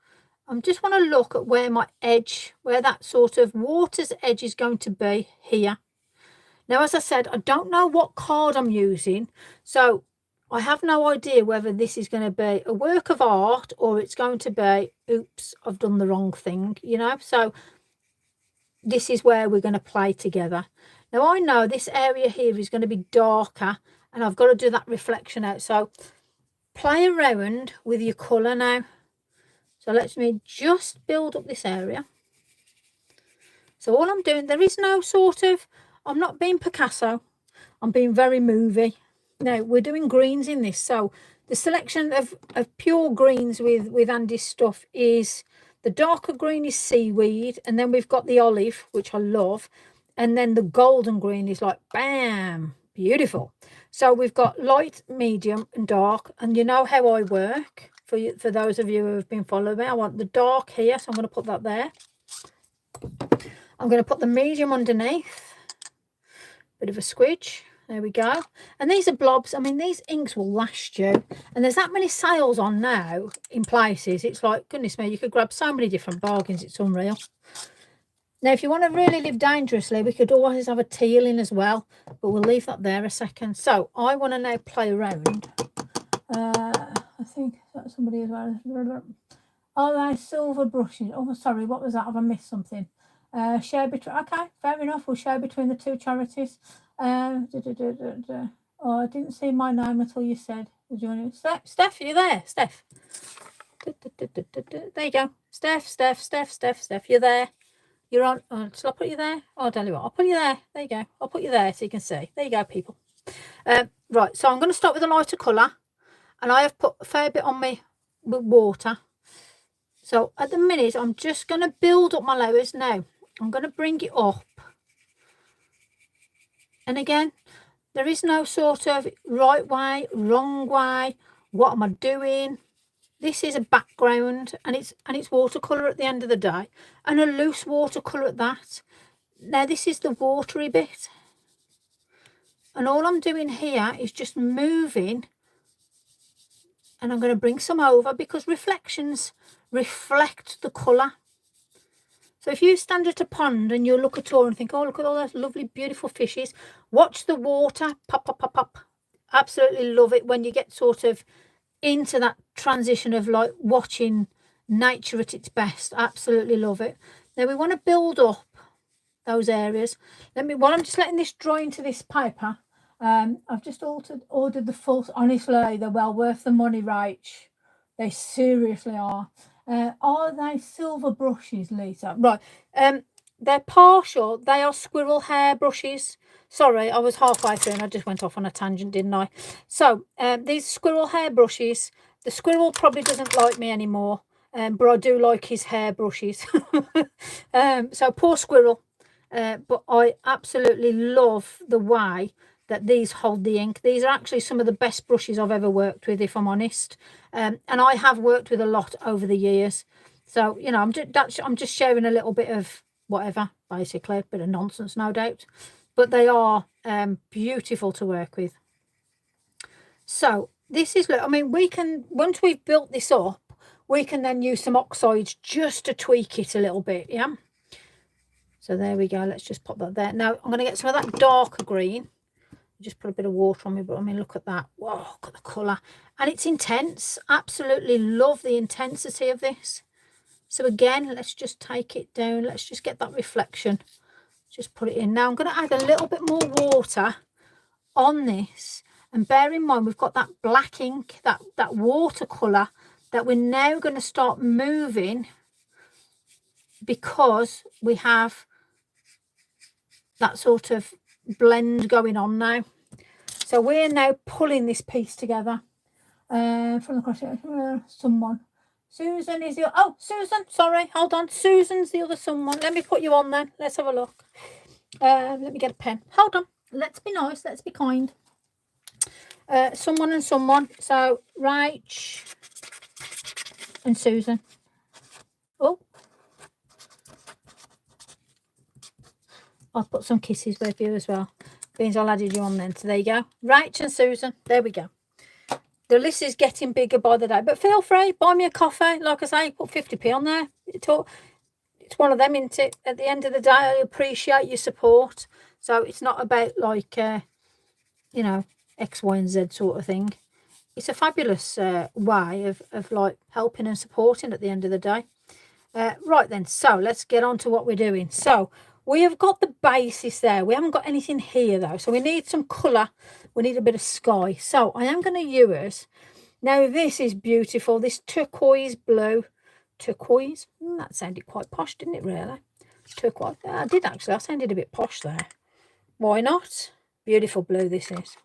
I just want to look at where my edge, where that sort of water's edge is going to be here. Now, as I said, I don't know what card I'm using, so I have no idea whether this is going to be a work of art or it's going to be, oops, I've done the wrong thing, you know. So this is where we're going to play together. Now, I know this area here is going to be darker and I've got to do that reflection out. So play around with your colour now. So let me just build up this area. So all I'm doing, there is no sort of, I'm not being Picasso. I'm being very movie. Now, we're doing greens in this. So the selection of pure greens with Andy's stuff is, the darker green is seaweed. And then we've got the olive, which I love. And then the golden green is like, bam, beautiful. So we've got light, medium and dark. And you know how I work. For those of you who have been following me, I want the dark here. So I'm going to put that there. I'm going to put the medium underneath. Bit of a squidge. There we go. And these are blobs. I mean, these inks will last you. And there's that many sales on now in places. It's like, goodness me, you could grab so many different bargains. It's unreal. Now, if you want to really live dangerously, we could always have a teal in as well. But we'll leave that there a second. So I want to now play around. I think that's somebody as well. Oh, they silver brushes. Oh, sorry, what was that? Have I missed something? Share between, okay, fair enough, we'll share between the two charities. Oh, I didn't see my name until you said, Steph, are you there? Steph, there you go. Steph, you're there. You're on. Shall I put you there? Oh, I'll tell you what, I'll put you there. There you go. I'll put you there so you can see. There you go, people. Right, so I'm going to start with a lighter colour, and I have put a fair bit on me with water. So at the minute, I'm just going to build up my layers now. I'm going to bring it up. And again, there is no sort of right way, wrong way. What am I doing? This is a background, and it's watercolour at the end of the day. And a loose watercolour at that. Now, this is the watery bit. And all I'm doing here is just moving, and I'm going to bring some over because reflections reflect the colour. So if you stand at a pond and you look at all and think, oh, look at all those lovely, beautiful fishes, watch the water, pop, pop, pop, pop. Absolutely love it when you get sort of into that transition of like watching nature at its best. Absolutely love it. Now we want to build up those areas. While I'm just letting this dry into this paper, I've just ordered the full. Honestly, they're well worth the money, Rach. They seriously are. Are they silver brushes, Lisa? Right. They're partial. They are squirrel hair brushes. Sorry, I was halfway through and I just went off on a tangent, didn't I? So these squirrel hair brushes. The squirrel probably doesn't like me anymore, but I do like his hair brushes. So poor squirrel. But I absolutely love the way that these hold the ink. These are actually some of the best brushes I've ever worked with, if I'm honest. And I have worked with a lot over the years. So, you know, I'm just sharing a little bit of whatever, basically, a bit of nonsense, no doubt. But they are beautiful to work with. So this is, I mean, we can, once we've built this up, we can then use some oxides just to tweak it a little bit, yeah? So there we go. Let's just pop that there. Now I'm going to get some of that darker green. Just put a bit of water on me, but I mean, look at that. Whoa, look at the colour. And it's intense. Absolutely love the intensity of this. So again, let's just take it down. Let's just get that reflection. Just put it in. Now I'm going to add a little bit more water on this. And bear in mind, we've got that black ink, that watercolour that we're now going to start moving because we have that sort of blend going on now. So we're now pulling this piece together from the crochet. Someone, Susan is the, oh, Susan, sorry, hold on, Susan's the other someone. Let me put you on then. Let's have a look. Let me get a pen. Hold on. Let's be nice. Let's be kind. Someone and someone. So Rach and Susan. Oh, I'll put some kisses with you as well. Means I'll add you on then. So there you go. Rach and Susan. There we go. The list is getting bigger by the day. But feel free. Buy me a coffee. Like I say, put 50p on there. It's one of them, isn't it? At the end of the day, I appreciate your support. So it's not about like, you know, X, Y, and Z sort of thing. It's a fabulous way of like helping and supporting at the end of the day. Right then. So let's get on to what we're doing. So we have got the basis there. We haven't got anything here though. So we need some colour. We need a bit of sky. So I am going to use, now this is beautiful. This turquoise blue. Turquoise. That sounded quite posh, didn't it really? Turquoise. I did actually. I sounded a bit posh there. Why not? Beautiful blue this is.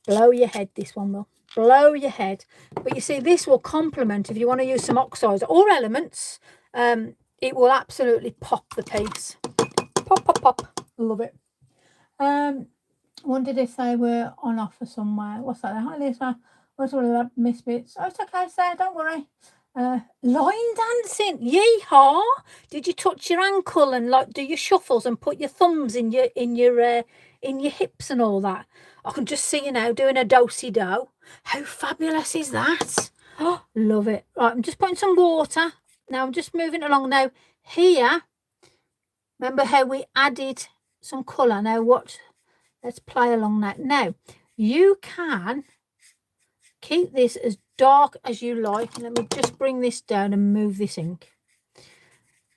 Blow your head, this one will. Blow your head. But you see, this will complement if you want to use some oxides or elements. It will absolutely pop the piece. Pop, pop, pop. Love it. Wondered if they were on offer somewhere. What's that? Hi, Lisa. What's all of that? Miss Bits. Oh, it's okay, Sarah. Don't worry. Line dancing. Yeehaw. Did you touch your ankle and like do your shuffles and put your thumbs in your hips and all that? I can just see you now doing a do-si-do. How fabulous is that? Oh, love it. Right, I'm just putting some water. Now I'm just moving along now. Here, remember how we added some colour? Now what? Let's play along that. Now, you can keep this as dark as you like. Let me just bring this down and move this ink.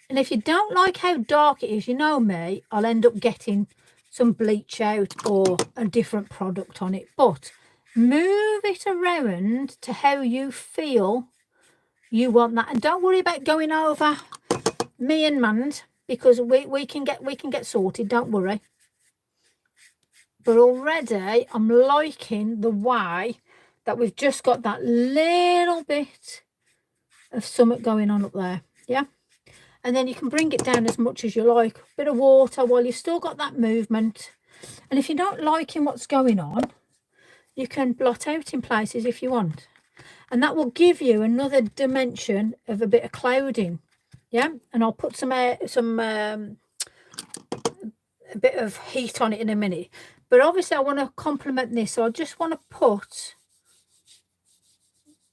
And if you don't like how dark it is, you know me, I'll end up getting some bleach out or a different product on it. But move it around to how you feel you want that. And don't worry about going over me and Mand, because we can get sorted, don't worry. But already I'm liking the way that we've just got that little bit of something going on up there. Yeah. And then you can bring it down as much as you like. A bit of water while you've still got that movement. And if you're not liking what's going on, you can blot out in places if you want. And that will give you another dimension of a bit of clouding. Yeah. And I'll put a bit of heat on it in a minute. But obviously I want to complement this, so I just want to put,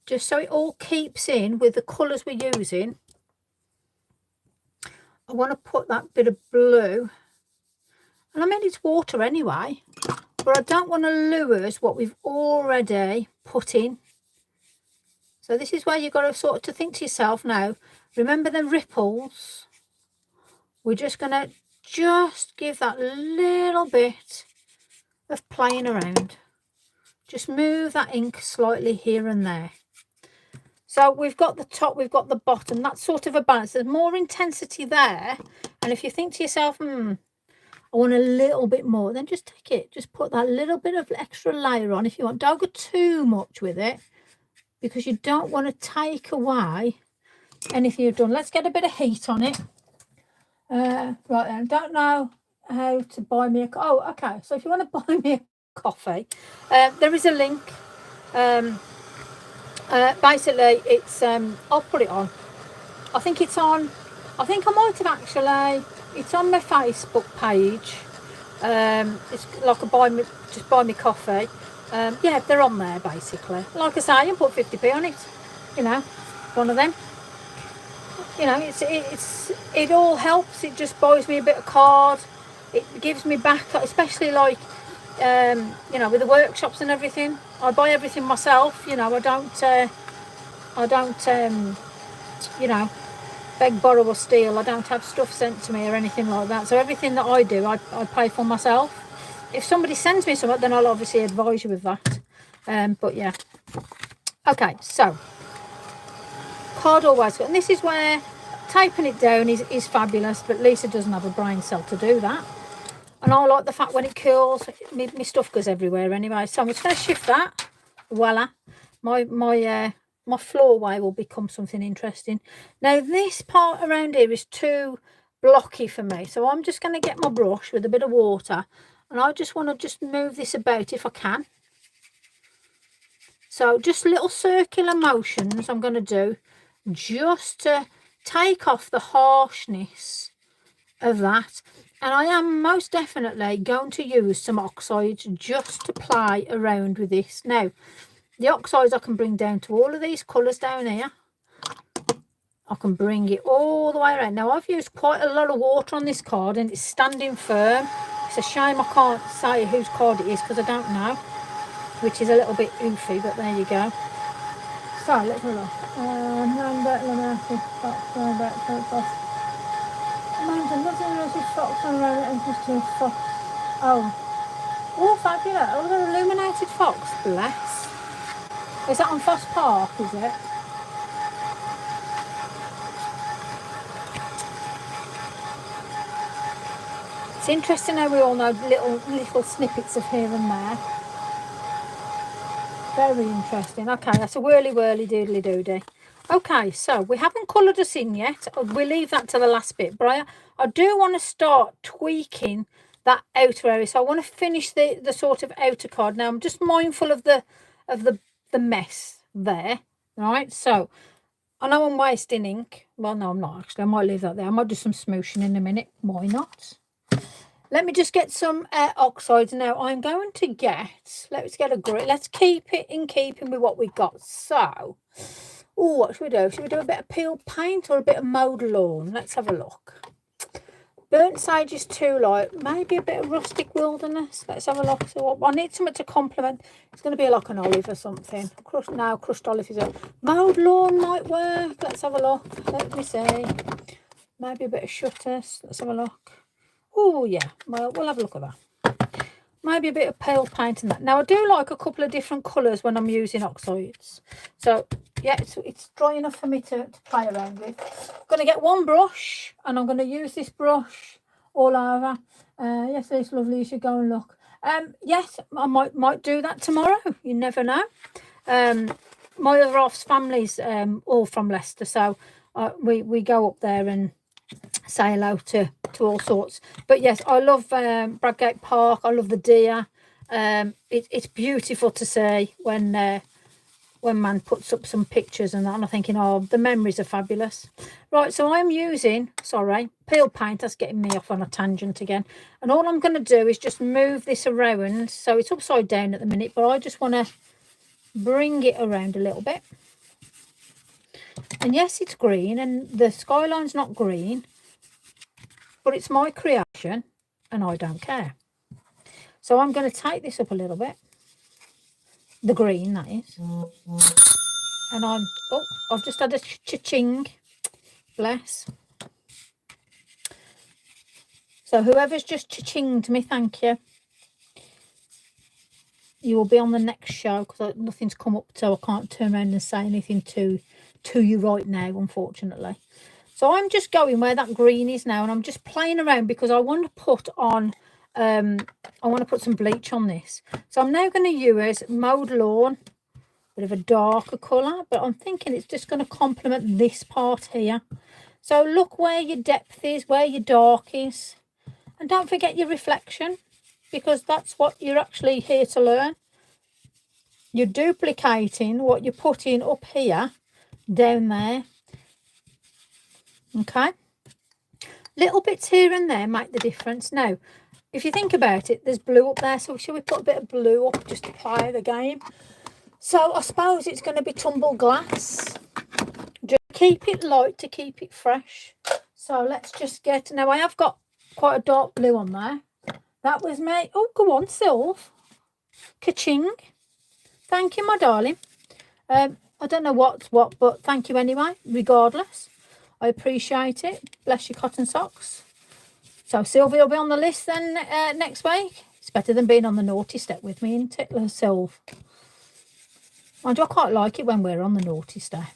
just so it all keeps in with the colours we're using, I want to put that bit of blue, and I mean it's water anyway, but I don't want to lose what we've already put in. So this is where you've got to sort of think to yourself now, remember the ripples, we're just going to just give that little bit of playing around. Just move that ink slightly here and there. So we've got the top, we've got the bottom, that's sort of a balance. There's more intensity there. And if you think to yourself, I want a little bit more, then just take it. Just put that little bit of extra layer on if you want. Don't go too much with it, because you don't want to take away anything you've done. Let's get a bit of heat on it. Right then, don't know how to buy me a... Oh, okay. So if you want to buy me a coffee, there is a link. Basically it's I'll put it on, I think it's on, I think I might have actually, it's on my Facebook page. It's like a just buy me coffee. Yeah, they're on there basically. Like I say, you put 50p on it, you know, one of them, you know. It all helps. It just buys me a bit of card, it gives me back, especially like you know, with the workshops and everything. I buy everything myself, you know. I don't you know, beg, borrow or steal. I don't have stuff sent to me or anything like that. So everything that I do, I pay for myself. If somebody sends me something, then I'll obviously advise you with that. But yeah. Okay, so card always good. And this is where taping it down is fabulous, but Lisa doesn't have a brain cell to do that. And I like the fact when it cools, my stuff goes everywhere anyway. So I'm just going to shift that. Voila. My floorway will become something interesting. Now this part around here is too blocky for me. So I'm just going to get my brush with a bit of water. And I just want to just move this about if I can. So just little circular motions I'm going to do just to take off the harshness of that. And I am most definitely going to use some oxides just to play around with this. Now, the oxides I can bring down to all of these colours down here. I can bring it all the way around. Now, I've used quite a lot of water on this card and it's standing firm. It's a shame I can't say whose card it is because I don't know, which is a little bit oofy, but there you go. So, let's have a look. Oh, fabulous. Oh, the illuminated fox, bless. Is that on Foss Park, is it? It's interesting how we all know little snippets of here and there. Very interesting. Okay, that's a whirly doodly doody. Okay, so we haven't coloured us in yet. We'll leave that to the last bit, but I do want to start tweaking that outer area. So I want to finish the sort of outer card. Now I'm just mindful of the mess there. Right, so I know I'm wasting ink. Well, no, I'm not actually. I might leave that there. I might do some smooshing in a minute. Why not? Let me just get some oxides. Now I'm going to get, let's get a grit. Let's keep it in keeping with what we got. So, oh, what should we do? Should we do a bit of peel paint or a bit of mowed lawn? Let's have a look. Burnt sage is too light. Maybe a bit of rustic wilderness. Let's have a look. So I need something to complement. It's going to be like an olive or something. Crushed olive is a mowed lawn might work. Let's have a look. Let me see. Maybe a bit of shutters. Let's have a look. Oh, yeah. Well, we'll have a look at that. Maybe a bit of pale paint in that. Now, I do like a couple of different colours when I'm using oxides. So, yeah, it's dry enough for me to play around with. I'm going to get one brush and I'm going to use this brush all over. Yes, it's lovely. You should go and look. Yes, I might do that tomorrow. You never know. My other half's family's all from Leicester. So, we go up there and say hello to all sorts. But yes, I love Bradgate Park. I love the deer. It's beautiful to see when when man puts up some pictures and that, and I'm thinking, oh, the memories are fabulous. Right, so I'm using, sorry, peel paint. That's getting me off on a tangent again. And all I'm going to do is just move this around. So it's upside down at the minute, but I just want to bring it around a little bit. And yes, it's green, and the skyline's not green, but it's my creation, and I don't care. So I'm going to take this up a little bit. The green, that is. And I've just had a cha-ching. Bless. So whoever's just cha-chinged me, thank you. You will be on the next show, because nothing's come up, so I can't turn around and say anything to you right now, unfortunately. So I'm just going where that green is now, and I'm just playing around because I want to put on, I want to put some bleach on this. So I'm now going to use Mowed Lawn, bit of a darker colour, but I'm thinking it's just going to complement this part here. So look where your depth is, where your dark is, and don't forget your reflection, because that's what you're actually here to learn. You're duplicating what you're putting up here, down there. Okay, little bits here and there make the difference. Now, if you think about it, there's blue up there, so shall we put a bit of blue up just to play the game? So I suppose it's going to be tumbled glass. Just keep it light to keep it fresh. So let's just get, now I have got quite a dark blue on there. That was me. Oh, go on, Sylv. Ka-ching. Thank you, my darling. I don't know what's what, but thank you anyway, regardless. I appreciate it. Bless your cotton socks. So Sylvia will be on the list then next week. It's better than being on the naughty step with me, isn't it, Sylv? I quite like it when we're on the naughty step.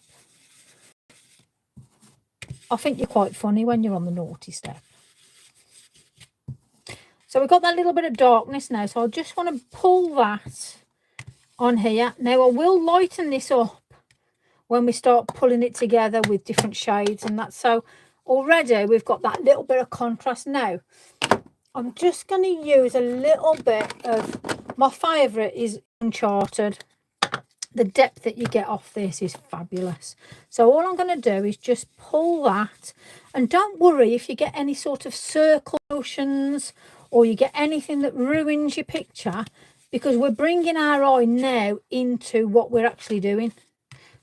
I think you're quite funny when you're on the naughty step. So we've got that little bit of darkness now. So I just want to pull that on here. Now I will lighten this up when we start pulling it together with different shades and that. So already we've got that little bit of contrast. Now I'm just going to use a little bit of, my favourite is Uncharted. The depth that you get off this is fabulous. So all I'm going to do is just pull that, and don't worry if you get any sort of circle motions or you get anything that ruins your picture, because we're bringing our eye now into what we're actually doing.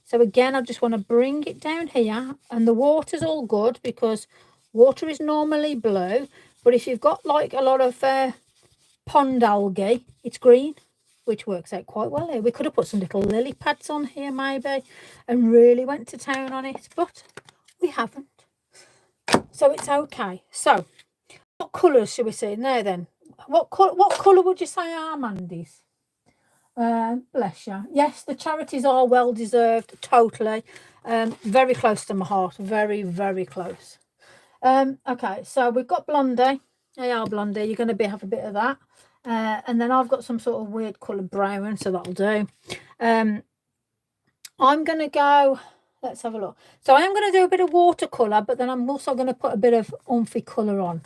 So again, I just want to bring it down here, and the water's all good because water is normally blue, but if you've got like a lot of pond algae, it's green, which works out quite well here. We could have put some little lily pads on here maybe and really went to town on it, but we haven't. So it's okay. So what colours should we see now then? What colour would you say are Mandy's? Bless you. Yes, the charities are well deserved, totally. Very close to my heart, very, very close. Okay, so we've got Blondie. They are Blondie. You're going to have a bit of that. And then I've got some sort of weird coloured brown, so that'll do. I'm going to go, let's have a look. So I am going to do a bit of watercolour, but then I'm also going to put a bit of umphy colour on.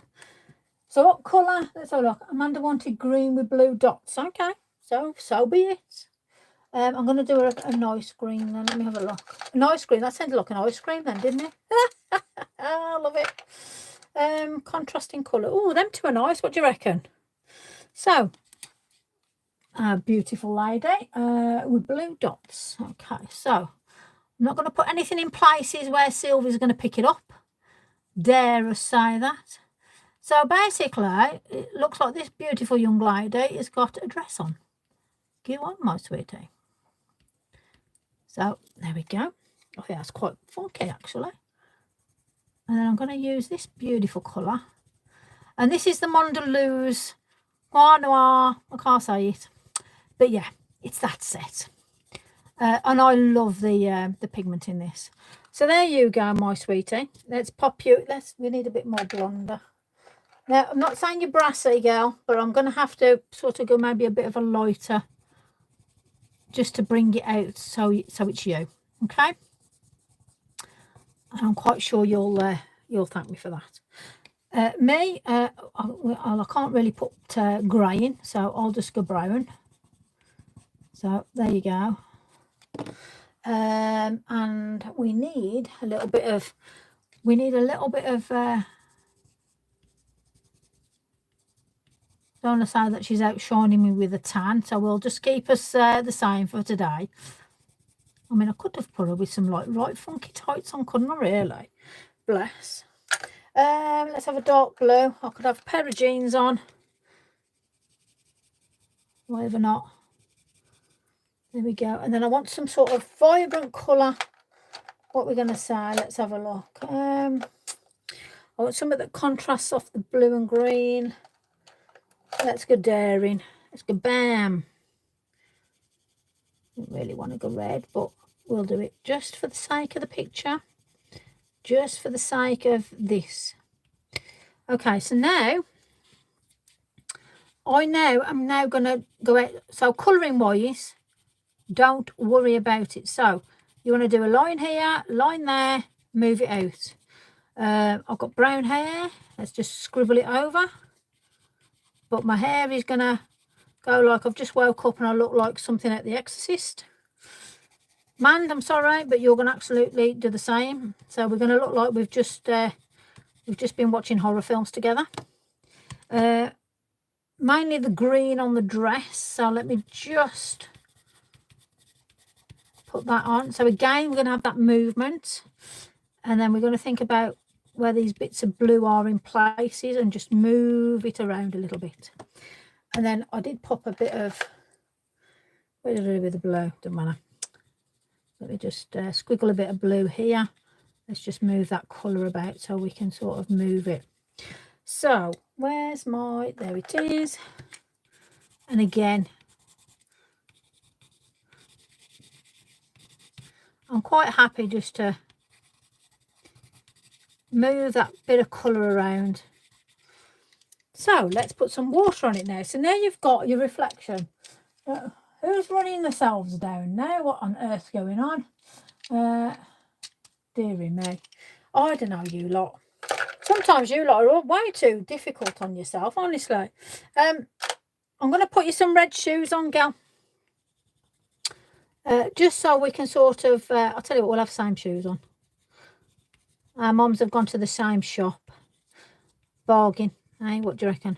So what colour? Let's have a look. Amanda wanted green with blue dots. Okay, so be it. I'm going to do a nice green then. Let me have a look. A nice green. That sounded like an ice cream then, didn't it? I love it. Contrasting colour. Oh, them two are nice. What do you reckon? So, a beautiful lady with blue dots. Okay, so I'm not going to put anything in places where Sylvia's going to pick it up. Dare us say that. So basically, it looks like this beautiful young lady has got a dress on. Go on, my sweetie. So there we go. I think that's quite funky actually. And then I'm going to use this beautiful colour. And this is the Mondelez Noir. I can't say it. But yeah, it's that set. And I love the pigment in this. So there you go, my sweetie. Let's pop you. We need a bit more blonder. Now, I'm not saying you're brassy, girl, but I'm going to have to sort of go maybe a bit of a lighter just to bring it out so it's you. Okay? And I'm quite sure you'll thank me for that. I can't really put grey in, so I'll just go brown. So there you go. And we need a little bit of don't want to say that she's outshining me with a tan, so we'll just keep us the same for today. I mean, I could have put her with some like right funky tights on, couldn't I, really? Bless. Let's have a dark blue. I could have a pair of jeans on. Whatever not. There we go. And then I want some sort of vibrant colour. What we're going to say, let's have a look. I want something that contrasts off the blue and green. Let's go daring. Let's go bam. Don't really want to go red, but we'll do it just for the sake of the picture. Just for the sake of this. Okay, so now I'm now going to go out. So colouring wise, don't worry about it. So you want to do a line here, line there, move it out. I've got brown hair. Let's just scribble it over. But my hair is going to go like I've just woke up and I look like something at The Exorcist. Man, I'm sorry, but you're going to absolutely do the same. So we're going to look like we've just been watching horror films together. Mainly the green on the dress. So let me just put that on. So again, we're going to have that movement. And then we're going to think about where these bits of blue are in places and just move it around a little bit. And then I did pop a bit of, where did I do with the blue? Doesn't matter. Let me just squiggle a bit of blue here. Let's just move that colour about so we can sort of move it. So where's my, there it is. And again, I'm quite happy just to move that bit of colour around. So let's put some water on it now. So now you've got your reflection. Who's running themselves down now? What on earth's going on? Dearie me. I don't know, you lot. Sometimes you lot are way too difficult on yourself, honestly. I'm going to put you some red shoes on, gal. Just so we can sort of, I'll tell you what, we'll have the same shoes on. Our mums have gone to the same shop. Bargain, eh? What do you reckon?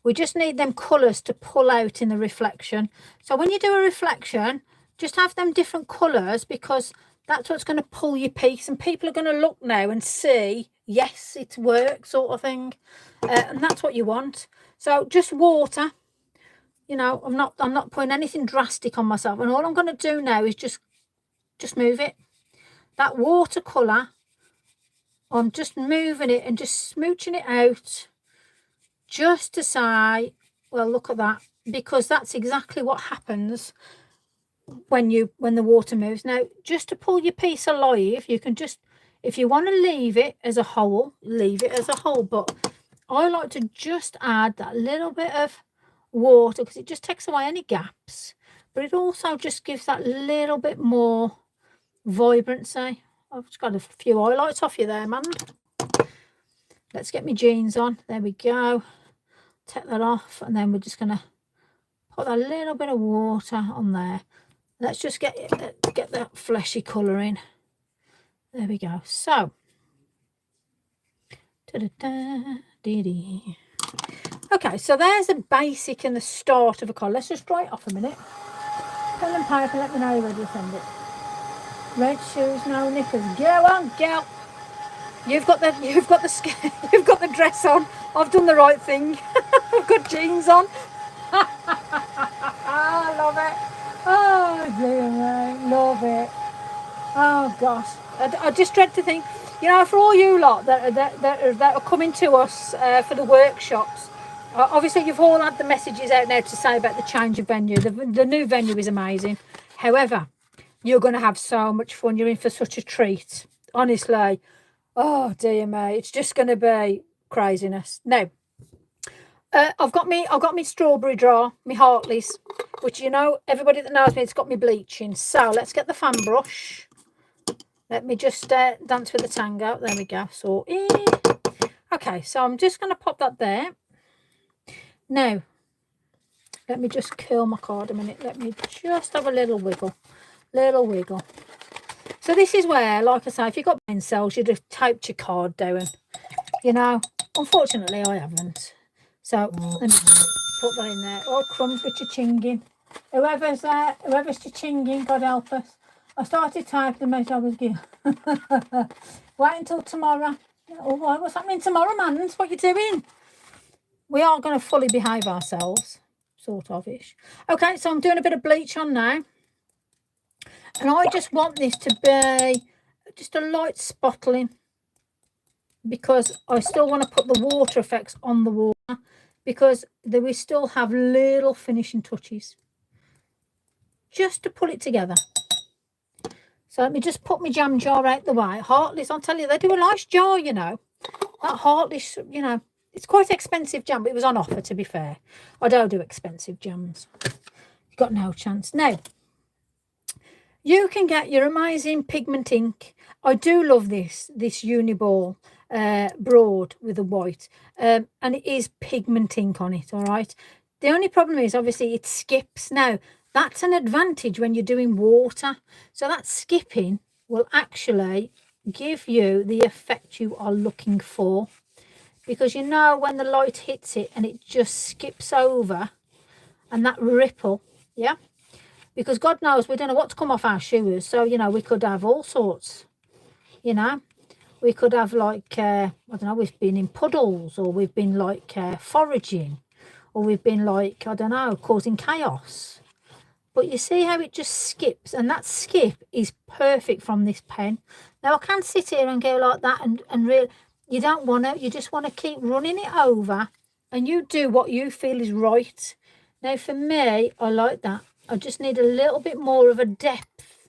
We just need them colours to pull out in the reflection. So when you do a reflection, just have them different colours because that's what's going to pull your piece. And people are going to look now and see, yes, it works sort of thing. And that's what you want. So just water. You know, I'm not putting anything drastic on myself. And all I'm going to do now is just move it. That watercolour, I'm just moving it and just smooching it out. Just to say, well, look at that, because that's exactly what happens when the water moves. Now, just to pull your piece alive, you can just, if you want to leave it as a whole, leave it as a whole. But I like to just add that little bit of water because it just takes away any gaps. But it also just gives that little bit more vibrancy. I've just got a few highlights off you there, man. Let's get my jeans on. There we go. Take that off, and then we're just going to put a little bit of water on there. Let's just get that fleshy colour in. There we go. So, okay, so there's the basic and the start of a colour. Let's just dry it off a minute. Pen and paper, let me know you're ready to send it. Red shoes, no knickers. Go on, girl. You've got the dress on. I've done the right thing. I've got jeans on. I love it. Oh dear, love it. Oh gosh, I just dread to think. You know, for all you lot that are coming to us for the workshops, obviously you've all had the messages out now to say about the change of venue. The new venue is amazing. However, you're going to have so much fun. You're in for such a treat. Honestly. Oh dear me, it's just going to be craziness. Now, I've got me strawberry drawer, my Hartley's, which, you know, everybody that knows me, it's got me bleaching. So let's get the fan brush. Let me just dance with the tango. There we go. So, okay, so I'm just going to pop that there. Now, let me just curl my card a minute. Let me just have a little wiggle. Little wiggle. So this is where, like I say, if you've got pencils, you'd have taped your card down. You know, unfortunately, I haven't. So let me put that in there. Oh, crumbs with chinging. Whoever's chinging, God help us. I started typing them as I was going. Wait until tomorrow. Oh, what's happening tomorrow, man? What you doing? We are going to fully behave ourselves, sort of-ish. Okay, so I'm doing a bit of bleach on now. And I just want this to be just a light spottling, because I still want to put the water effects on the water, because we still have little finishing touches just to put it together. So let me just put my jam jar out the way. Heartless, I'll tell you, they do a nice jar, you know. That Heartless, you know, it's quite expensive jam, but it was on offer, to be fair. I don't do expensive jams. You've got no chance. Now, you can get your amazing pigment ink. I do love this Uniball broad with the white. And it is pigment ink on it, all right? The only problem is, obviously, it skips. Now, that's an advantage when you're doing water. So that skipping will actually give you the effect you are looking for. Because you know when the light hits it and it just skips over, and that ripple, yeah? Because God knows we don't know what's come off our shoes. So, you know, we could have all sorts, you know. We could have like, I don't know, we've been in puddles, or we've been like foraging, or we've been like, I don't know, causing chaos. But you see how it just skips, and that skip is perfect from this pen. Now, I can sit here and go like that and really, you don't want to, you just want to keep running it over, and you do what you feel is right. Now, for me, I like that. I just need a little bit more of a depth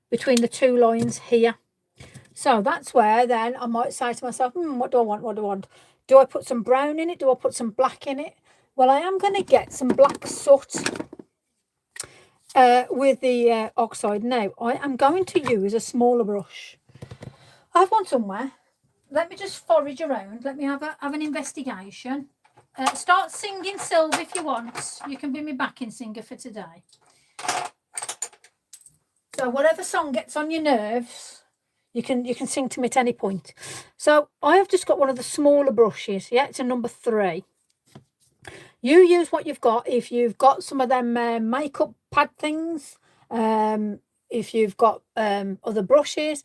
between the two lines here. So that's where then I might say to myself, what do I want? What do I want? Do I put some brown in it? Do I put some black in it? Well, I am going to get some black soot with the oxide. Now, I am going to use a smaller brush. I have one somewhere. Let me just forage around. Let me have an investigation. Start singing, Sylvie, if you want. You can be my backing singer for today. So whatever song gets on your nerves, you can sing to me at any point. So I have just got one of the smaller brushes. Yeah, it's a number 3. You use what you've got. If you've got some of them makeup pad things, if you've got other brushes,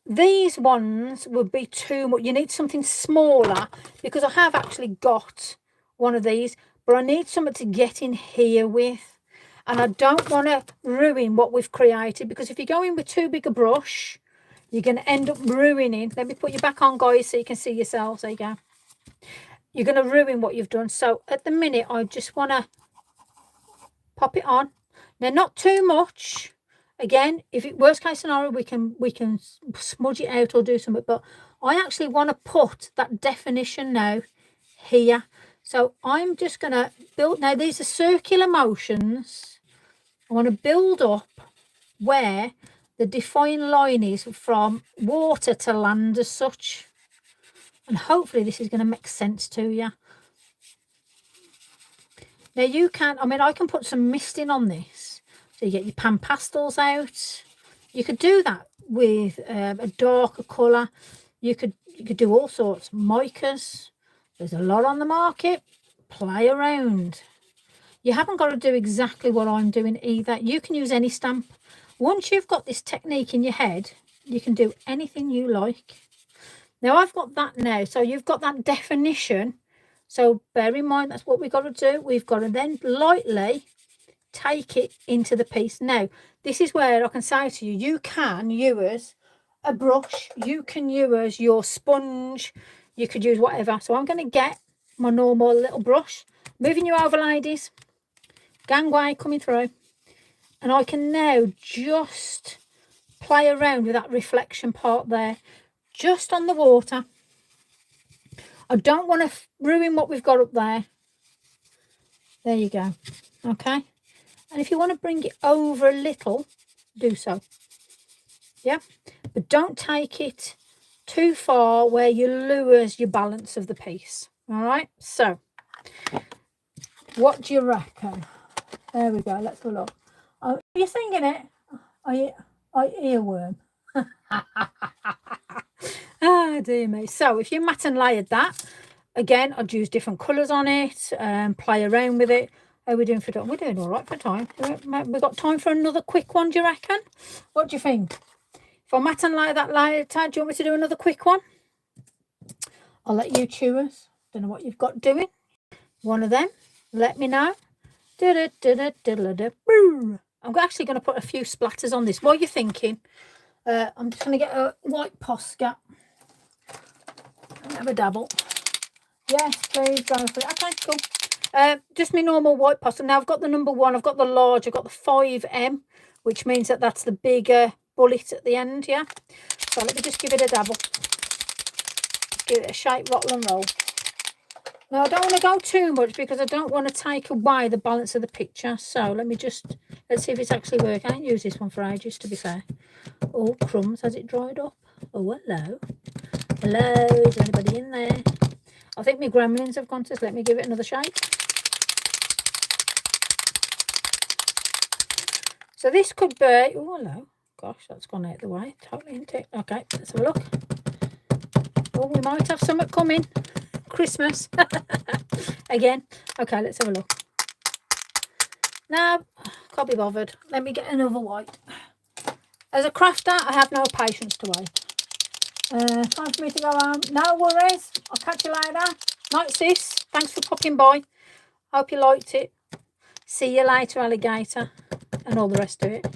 these ones would be too much. You need something smaller, because I have actually got one of these, but I need something to get in here with. And I don't want to ruin what we've created, because if you go in with too big a brush, you're going to end up ruining. Let me put you back on, guys, so you can see yourselves. There you go. You're going to ruin what you've done. So at the minute, I just want to pop it on. Now, not too much. Again, if it worst case scenario, we can smudge it out or do something. But I actually want to put that definition now here. So I'm just going to build. Now, these are circular motions. I want to build up where the defined line is from water to land as such. And hopefully this is going to make sense to you. Now you can, I mean, I can put some misting on this. So you get your pan pastels out. You could do that with a darker colour. You could do all sorts. Micas. There's a lot on the market. Play around. You haven't got to do exactly what I'm doing either. You can use any stamp. Once you've got this technique in your head, you can do anything you like. Now, I've got that now. So you've got that definition. So bear in mind, that's what we've got to do. We've got to then lightly take it into the piece. Now, this is where I can say to you, you can use a brush. You can use your sponge. You could use whatever. So I'm going to get my normal little brush. Moving you over, ladies. Gangway coming through. And I can now just play around with that reflection part there. Just on the water. I don't want to ruin what we've got up there. There you go. Okay. And if you want to bring it over a little, do so. Yeah. But don't take it too far where you lose your balance of the piece. All right. So, what do you reckon? There we go. Let's have a look. Oh, you're singing it. I earworm. Ah, dear me. So if you matte and layered that, again, I'd use different colours on it, play around with it. How are we doing for time? We're doing all right for time. We've got time for another quick one, do you reckon? What do you think? If I matte and layer that later, do you want me to do another quick one? I'll let you choose. Don't know what you've got doing. One of them. Let me know. I'm actually going to put a few splatters on this. What are you thinking? I'm just going to get a white Posca. Have a dabble. Yes, please, go for it. Okay, cool. Just my normal white Posca. Now I've got the number 1. I've got the large. I've got the 5M, which means that that's the bigger bullet at the end, yeah? So let me just give it a dabble. Give it a shake, rattle and roll. Now I don't want to go too much because I don't want to take away the balance of the picture. So let's see if it's actually working. I ain't used this one for ages, to be fair. Oh, crumbs, has it dried up? Oh, hello. Hello, is there anybody in there? I think my gremlins have gone to, let me give it another shake. So this could be, oh, hello. Gosh, that's gone out of the way. Totally into it. Okay, let's have a look. Oh, we might have something coming. Christmas. Again. Okay, let's have a look. No, can't be bothered. Let me get another white. As a crafter, I have no patience to wait. Time for me to go home. No worries. I'll catch you later. Night, sis. Thanks for popping by. Hope you liked it. See you later, alligator. And all the rest of it.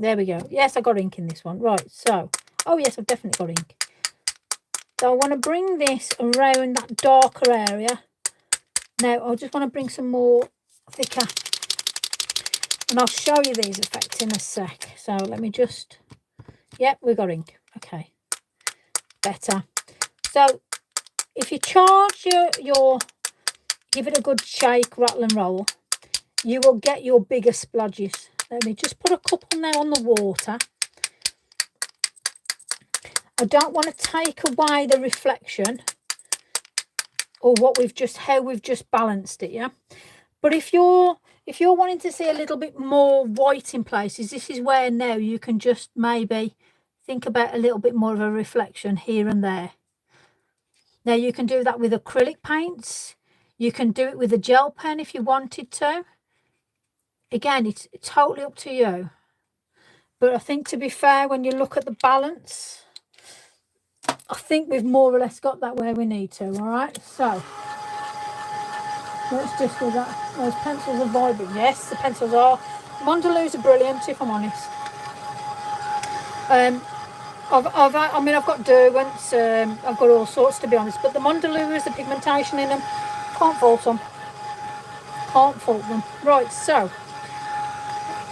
There we go. Yes, I got ink in this one. Right, so. Oh, yes, I've definitely got ink. So I want to bring this around that darker area. Now, I just want to bring some more thicker. And I'll show you these effects in a sec. So let me just... Yep, we got ink. Okay. Better. So if you charge your give it a good shake, rattle and roll, you will get your bigger splodges. Let me just put a couple now on the water. I don't want to take away the reflection or how we've just balanced it, yeah. But if you're wanting to see a little bit more white in places, this is where now you can just maybe think about a little bit more of a reflection here and there. Now you can do that with acrylic paints. You can do it with a gel pen if you wanted to. Again, it's totally up to you. But I think, to be fair, when you look at the balance, I think we've more or less got that where we need to, all right? So let's just do that. Those pencils are vibing. Yes, the pencils are. Mondeluz are brilliant, if I'm honest. I've got Derwents, I've got all sorts, to be honest, but the Mondeluz, the pigmentation in them, can't fault them. Can't fault them. Right, so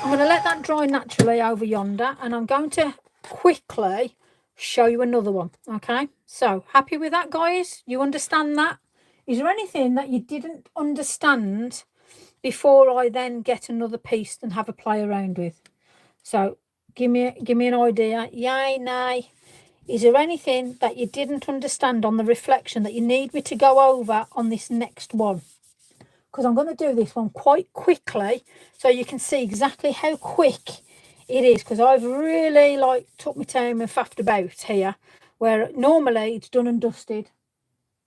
I'm going to let that dry naturally over yonder, and I'm going to quickly show you another one. Okay, so happy with that, guys? You understand that? Is there anything that you didn't understand before I then get another piece and have a play around with? So give me an idea. Yay, nay. Is there anything that you didn't understand on the reflection that you need me to go over on this next one? Because I'm going to do this one quite quickly so you can see exactly how quick it is, because I've really took my time and faffed about here, where normally it's done and dusted.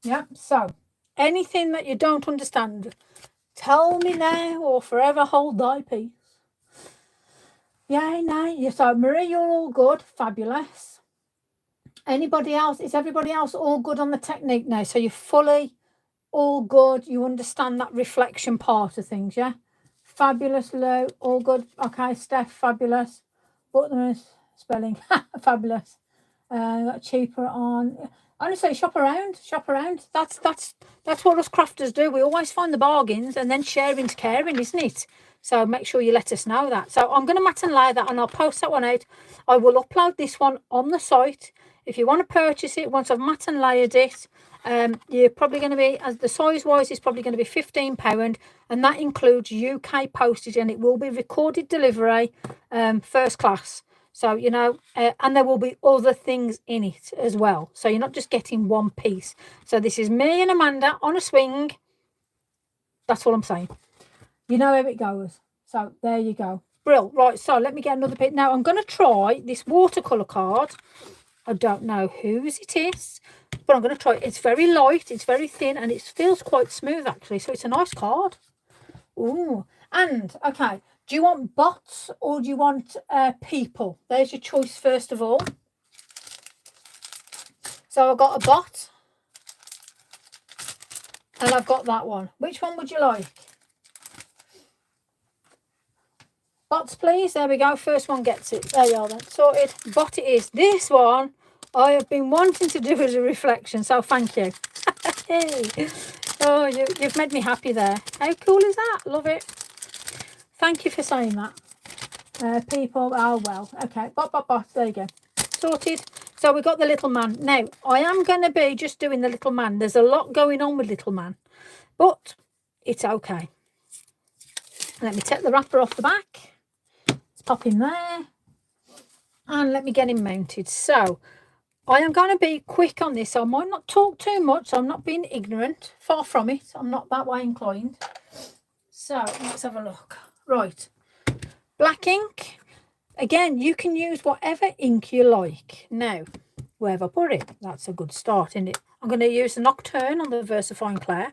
Yeah, so anything that you don't understand, tell me now or forever hold thy peace. Yeah, no. So Marie, you're all good. Fabulous. Anybody else? Is everybody else all good on the technique now? So you're fully all good. You understand that reflection part of things, yeah? Fabulous, Lou. All good. Okay, Steph, fabulous. Buttoners, spelling, fabulous. Got cheaper on. Honestly, shop around. Shop around. That's what us crafters do. We always find the bargains, and then sharing's caring, isn't it? So make sure you let us know that. So I'm going to matte and layer that, and I'll post that one out. I will upload this one on the site. If you want to purchase it, once I've matte and layered it, you're probably going to be, as the size wise, is probably going to be £15, and that includes UK postage, and it will be recorded delivery, first class. So, you know, and there will be other things in it as well. So you're not just getting one piece. So this is me and Amanda on a swing. That's all I'm saying. You know how it goes. So there you go. Brill. Right, so let me get another bit. Now I'm going to try this watercolour card. I don't know whose it is, but I'm going to try it. It's very light, it's very thin, and it feels quite smooth actually. So it's a nice card. Ooh, and okay, do you want bots or do you want people? There's your choice first of all. So I've got a bot, and I've got that one. Which one would you like? Bots, please. There we go. First one gets it. There you are then. Sorted. Bot it is. This one I have been wanting to do as a reflection, so thank you. Hey. Oh, you've made me happy there. How cool is that? Love it. Thank you for saying that. People, oh well. Okay. Bot. There you go. Sorted. So we've got the little man. Now, I am going to be just doing the little man. There's a lot going on with little man, but it's okay. Let me take the wrapper off the back. Pop him there, and let me get him mounted. So I am going to be quick on this. So I might not talk too much. So I'm not being ignorant, far from it. I'm not that way inclined. So let's have a look. Right, black ink. Again, you can use whatever ink you like. Now, where have I put it? That's a good start, isn't it? I'm going to use the Nocturne on the VersaFine Clair,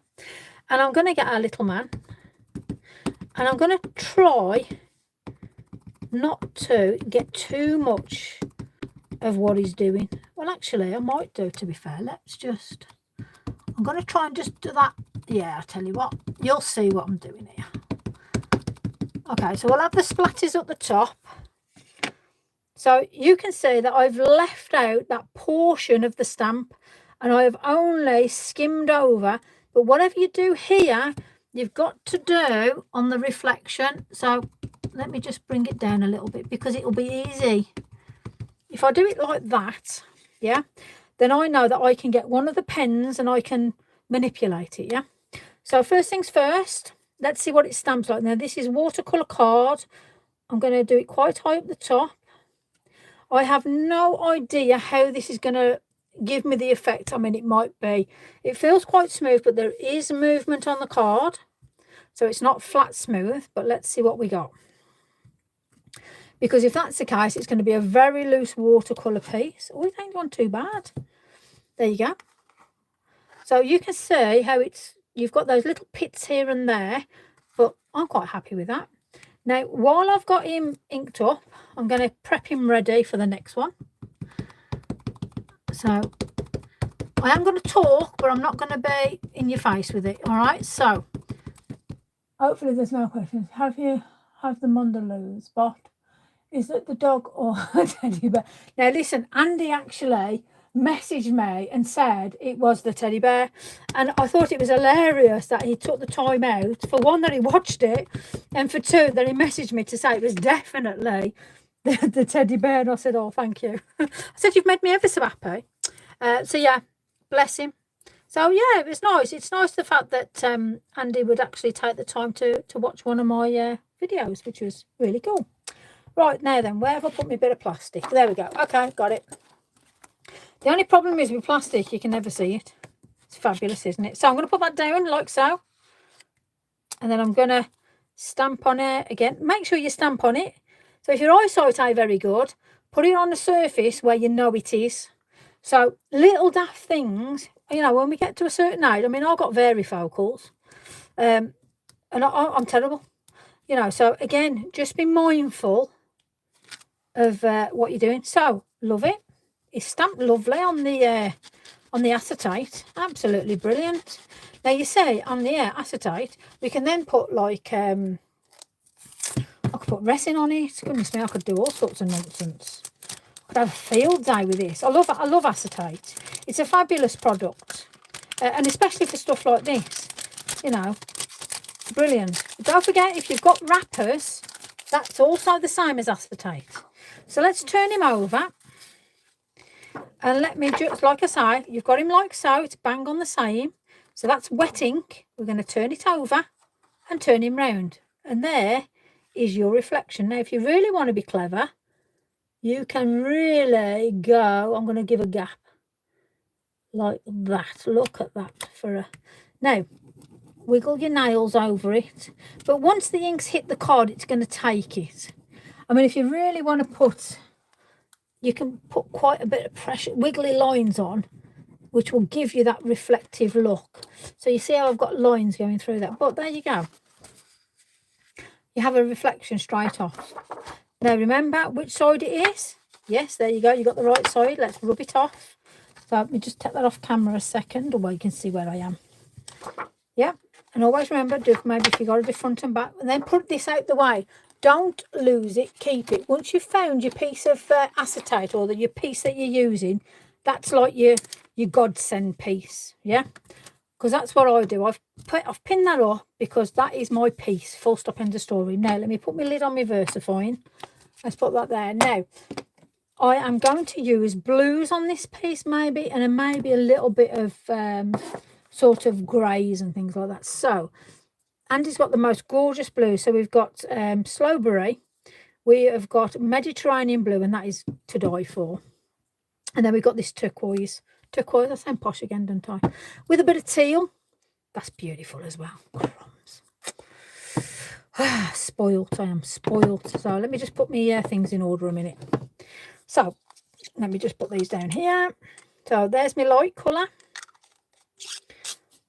and I'm going to get our little man, and I'm going to try not to get too much of what he's doing. Well, actually, I might do, to be fair. I'm going to try and just do that. Yeah, I'll tell you what. You'll see what I'm doing here. Okay, so we'll have the splatters at the top. So you can see that I've left out that portion of the stamp, and I have only skimmed over. But whatever you do here, you've got to do on the reflection. So let me just bring it down a little bit, because it'll be easy. If I do it like that, yeah, then I know that I can get one of the pens and I can manipulate it, yeah. So first things first, let's see what it stamps like. Now this is watercolour card. I'm going to do it quite high up the top. I have no idea how this is going to give me the effect. I mean, it might be. It feels quite smooth, but there is movement on the card. So it's not flat smooth, but let's see what we got. Because if that's the case, it's going to be a very loose watercolour piece. Oh, it ain't gone too bad. There you go. So you can see how you've got those little pits here and there, but I'm quite happy with that. Now, while I've got him inked up, I'm going to prep him ready for the next one. So I am going to talk, but I'm not going to be in your face with it. All right. So hopefully there's no questions. Have the Mondaloos bot? Is it the dog or a teddy bear? Now listen, Andy actually messaged me and said it was the teddy bear, and I thought it was hilarious that he took the time out, for one, that he watched it, and for two, that he messaged me to say it was definitely the teddy bear. And I said, oh, thank you. I said, you've made me ever so happy. So yeah, bless him. So yeah, it was nice. It's nice the fact that Andy would actually take the time to watch one of my videos, which was really cool. Right, now then, where have I put my bit of plastic? There we go. Okay, got it. The only problem is with plastic, you can never see it. It's fabulous, isn't it? So I'm going to put that down like so. And then I'm going to stamp on it again. Make sure you stamp on it. So if your eyesight ain't very good, put it on a surface where you know it is. So little daft things, you know, when we get to a certain age, I mean, I've got varifocals. And I'm terrible. You know, so again, just be mindful of what you're doing. So love it. It's stamped lovely on the acetate. Absolutely brilliant. Now you see on the acetate we can then put like I could put resin on it. Goodness me, I could do all sorts of nonsense. I could have a field day with this. I love acetate. It's a fabulous product, and especially for stuff like this, you know, brilliant. But don't forget, if you've got wrappers, that's also the same as acetate. So let's turn him over, and let me just, like I say, you've got him like so, it's bang on the same. So that's wet ink. We're going to turn it over and turn him round, and there is your reflection. Now if you really want to be clever, you can really go, I'm going to give a gap like that. Look at that. Now wiggle your nails over it. But once the ink's hit the card, it's going to take it. I mean, if you really want to put, you can put quite a bit of pressure, wiggly lines on, which will give you that reflective look. So you see how I've got lines going through that. But there you go. You have a reflection straight off. Now remember which side it is. Yes, there you go. You got the right side. Let's rub it off. So let me just take that off camera a second, or you can see where I am. Yeah, and always remember, maybe if you got it front and back, and then put this out the way. Don't lose it. Keep it. Once you've found your piece of acetate, or your piece that you're using, that's like your godsend piece. Yeah. Because that's what I do. I've pinned that up because that is my piece. Full stop, end of story. Now, let me put my lid on my VersaFine. Let's put that there. Now, I am going to use blues on this piece maybe, and then maybe a little bit of sort of greys and things like that. So, Andy's got the most gorgeous blue. So, we've got Slowberry. We have got Mediterranean blue, and that is to die for. And then we've got this turquoise. Turquoise, I sound posh again, don't I? With a bit of teal. That's beautiful as well. Crumbs. Spoilt, I am spoilt. So let me just put my things in order a minute. So let me just put these down here. So there's my light colour.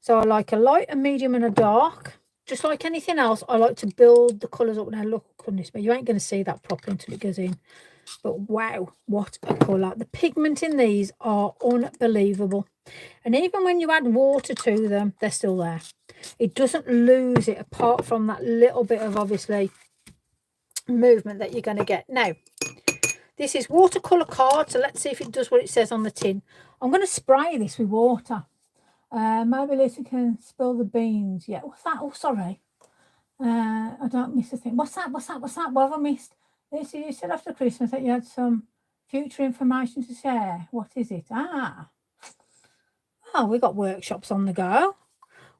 So I like a light, a medium and a dark. Just like anything else, I like to build the colours up. Now look, goodness me, you ain't going to see that properly until it goes in. But wow, what a colour. The pigment in these are unbelievable. And even when you add water to them, they're still there. It doesn't lose it, apart from that little bit of, obviously, movement that you're going to get. Now, this is watercolour card, so let's see if it does what it says on the tin. I'm going to spray this with water. Maybe Lisa can spill the beans. Yeah, what's that? Oh, sorry. I don't miss a thing. What's that? What have I missed? Lisa, you said after Christmas that you had some future information to share. What is it? Oh, we've got workshops on the go.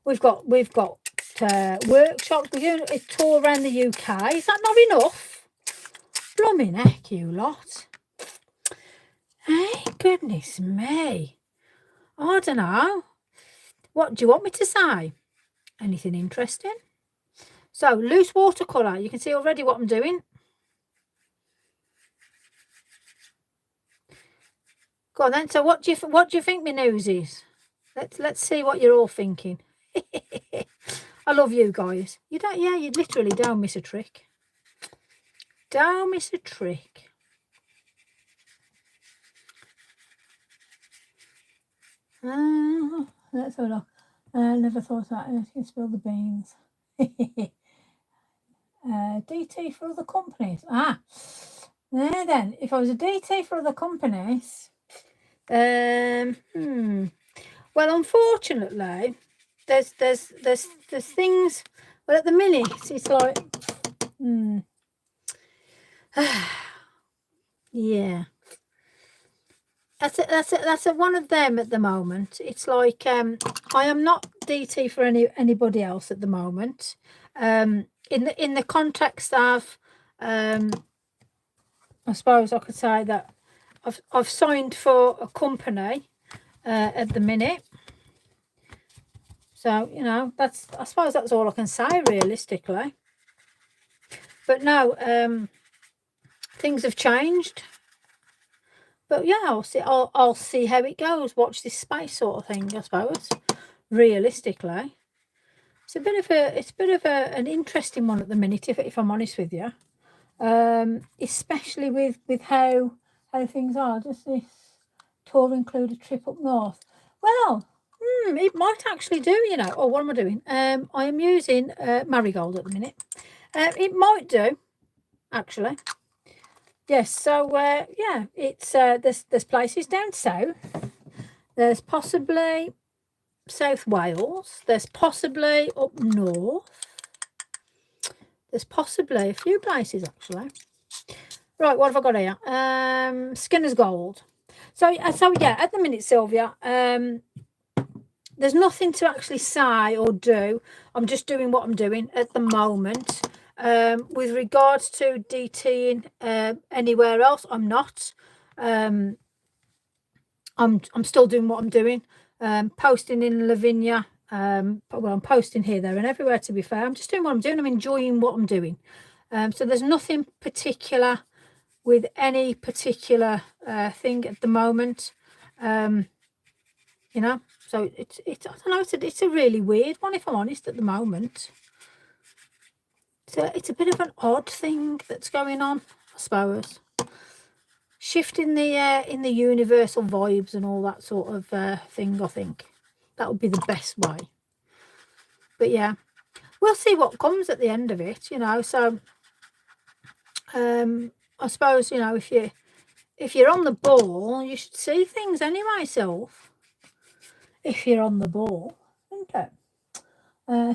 We've got workshops. We're doing a tour around the UK. Is that not enough? Blooming heck, you lot. Hey, goodness me. I don't know. What do you want me to say? Anything interesting? So, loose watercolour. You can see already what I'm doing. Go on then. So what do you think my news is? Let's see what you're all thinking. I love you guys. You literally don't miss a trick. Don't miss a trick. Let's have a look. Never thought that. You can spill the beans. DT for other companies. There then. If I was a DT for other companies, well, unfortunately, there's things. Well, at the minute, it's like, yeah. That's one of them at the moment. It's like I am not DT for anybody else at the moment. In the context of, I suppose I could say that I've signed for a company at the minute. So I suppose that's all I can say realistically. But no, things have changed. But yeah, I'll see how it goes. Watch this space sort of thing, I suppose. Realistically, it's a bit of an interesting one at the minute, if I'm honest with you. Especially with how things are. Does this tour include a trip up north? Well, it might actually do. Oh, what am I doing? I am using Marigold at the minute. It might do, actually. Yes, so yeah, it's there's places down south. There's possibly South Wales. There's possibly up north. There's possibly a few places actually. Right, what have I got here? Skinner's Gold. So yeah, at the minute, Sylvia, there's nothing to actually say or do. I'm just doing what I'm doing at the moment. With regards to DTing anywhere else, I'm not. I'm still doing what I'm doing. Posting in Lavinia well, I'm posting here, there and everywhere, to be fair. I'm just doing what I'm doing. I'm enjoying what I'm doing. So there's nothing particular with any particular thing at the moment. You know, so it's I don't know, it's a really weird one, if I'm honest, at the moment. It's a bit of an odd thing that's going on, I suppose. Shifting the in the universal vibes and all that sort of thing. I think that would be the best way. But yeah, we'll see what comes at the end of it, you know. So I suppose, you know, if you're on the ball, you should see things anyway, self. If you're on the ball, isn't it?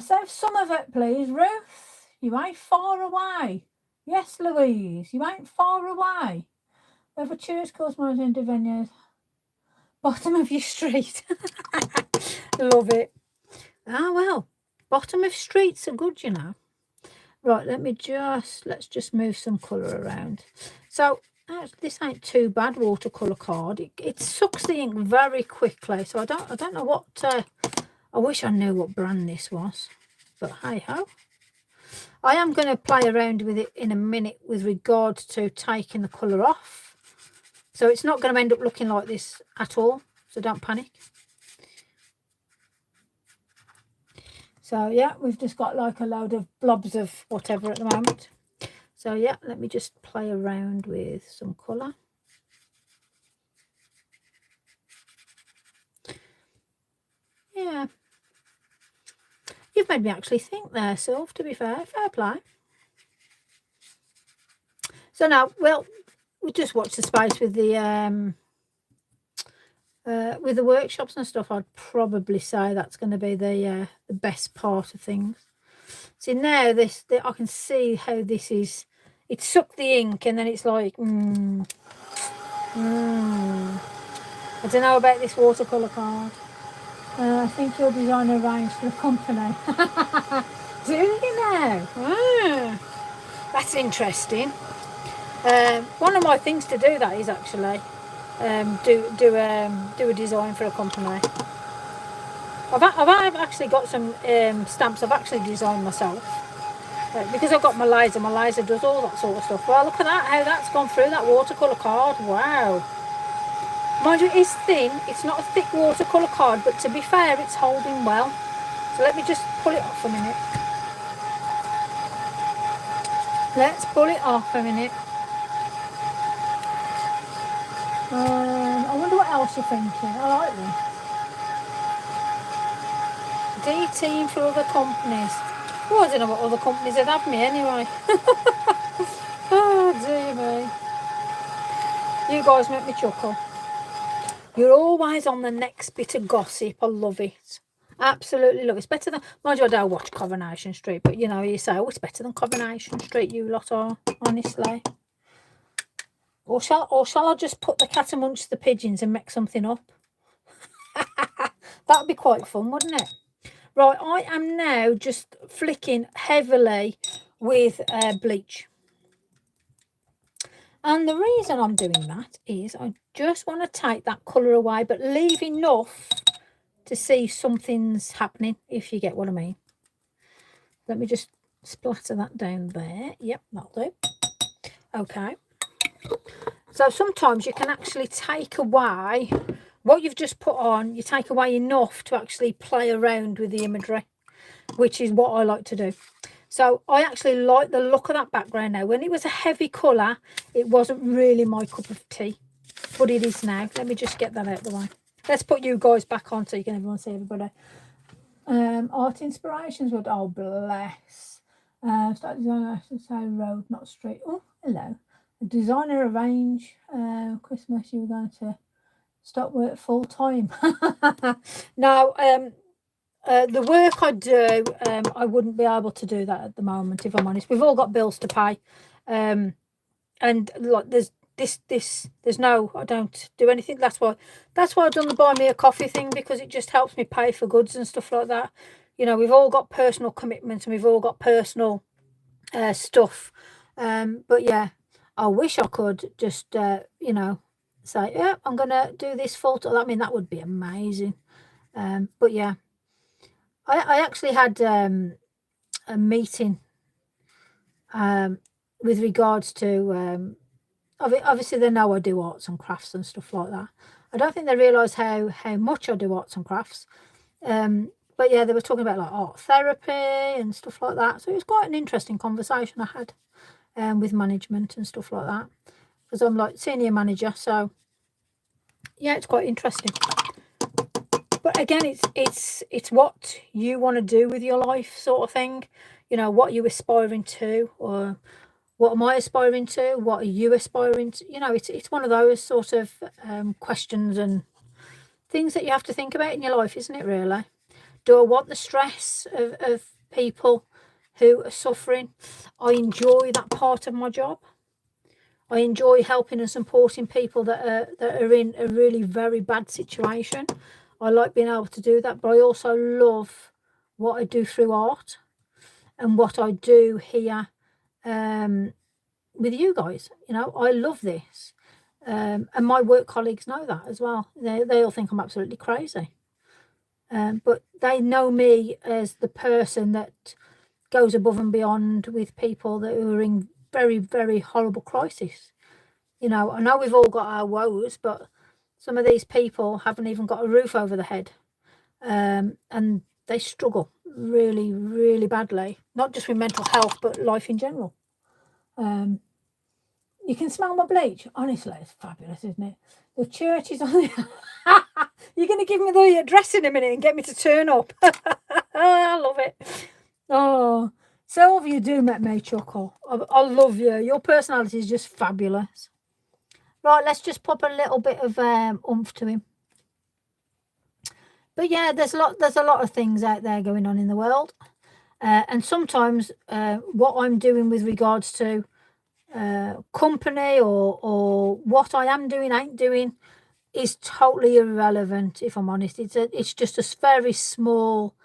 Save some of it, please, Ruth. You ain't far away. Yes, Louise, you ain't far away. Whether choose course management into venues. Bottom of your street. Love it. Ah, well, bottom of streets are good, you know. Right, let's just move some colour around. So this ain't too bad, watercolour card. It sucks the ink very quickly. So I don't know what. I wish I knew what brand this was, but hey ho. I am going to play around with it in a minute with regard to taking the colour off. So it's not going to end up looking like this at all. So don't panic. So yeah, we've just got like a load of blobs of whatever at the moment. So yeah, let me just play around with some colour. Yeah. You've made me actually think there, Sylph, to be fair. Fair play. So now, well, we just watched the space with the workshops and stuff. I'd probably say that's going to be the best part of things. See now, I can see how this is. It sucked the ink, and then it's like, I don't know about this watercolour card. I think your designer arranged for the company. Do you know? That's interesting. One of my things to do that is actually do a design for a company. I've actually got some stamps I've actually designed myself. Because I've got my laser does all that sort of stuff. Well, look at that, how that's gone through that watercolour card. Wow. Mind you, it's thin. It's not a thick watercolour card, but to be fair, it's holding well. So let me just pull it off a minute. Let's pull it off a minute. I wonder what else you're thinking. I like them. D-team for other companies. Oh, I don't know what other companies would have me anyway. Oh, dear me. You guys make me chuckle. You're always on the next bit of gossip. I love it. Absolutely love it. It's better than, mind you, I don't watch Coronation Street, but you know, you say, oh, it's better than Coronation Street, you lot are, honestly. Or shall I just put the cat amongst the pigeons and make something up? That'd be quite fun, wouldn't it? Right, I am now just flicking heavily with bleach. And the reason I'm doing that is I just want to take that colour away, but leave enough to see something's happening, if you get what I mean. Let me just splatter that down there. Yep, that'll do. Okay. So sometimes you can actually take away what you've just put on. You take away enough to actually play around with the imagery, which is what I like to do. So I actually like the look of that background now. When it was a heavy colour, it wasn't really my cup of tea, but it is now. Let me just get that out of the way. Let's put you guys back on so you can everyone see everybody. Art inspirations would, oh bless. Start designer, I should say road, not street. Oh, hello. A designer arrange Christmas. You were going to stop work full time. No, the work I do, I wouldn't be able to do that at the moment, if I'm honest. We've all got bills to pay, and like there's no, I don't do anything. That's why I've done the buy me a coffee thing, because it just helps me pay for goods and stuff like that. You know, we've all got personal commitments and we've all got personal stuff. But yeah, I wish I could just you know, say, yeah, I'm gonna do this full time. I mean, that would be amazing. But yeah. I actually had a meeting with regards to obviously they know I do arts and crafts and stuff like that. I don't think they realise how much I do arts and crafts. But yeah, they were talking about like art therapy and stuff like that. So it was quite an interesting conversation I had with management and stuff like that. Because I'm like senior manager, so yeah, it's quite interesting. But again, it's what you want to do with your life, sort of thing. You know, what are you aspiring to, or what am I aspiring to? What are you aspiring to? You know, it's one of those sort of questions and things that you have to think about in your life, isn't it? Really, do I want the stress of people who are suffering? I enjoy that part of my job. I enjoy helping and supporting people that are in a really very bad situation. I like being able to do that, but I also love what I do through art and what I do here with you guys. You know, I love this. And my work colleagues know that as well. They all think I'm absolutely crazy. But they know me as the person that goes above and beyond with people that are in very, very horrible crisis. You know, I know we've all got our woes, but some of these people haven't even got a roof over their head. And they struggle really, really badly, not just with mental health, but life in general. You can smell my bleach. Honestly, it's fabulous, isn't it? The church is on the... You're going to give me the address in a minute and get me to turn up. I love it. Oh, so of you do make me chuckle. I love you. Your personality is just fabulous. Right, let's just pop a little bit of oomph to him. But yeah, there's a lot of things out there going on in the world. And sometimes what I'm doing with regards to company or what I am doing, ain't doing, is totally irrelevant, if I'm honest. It's just a very small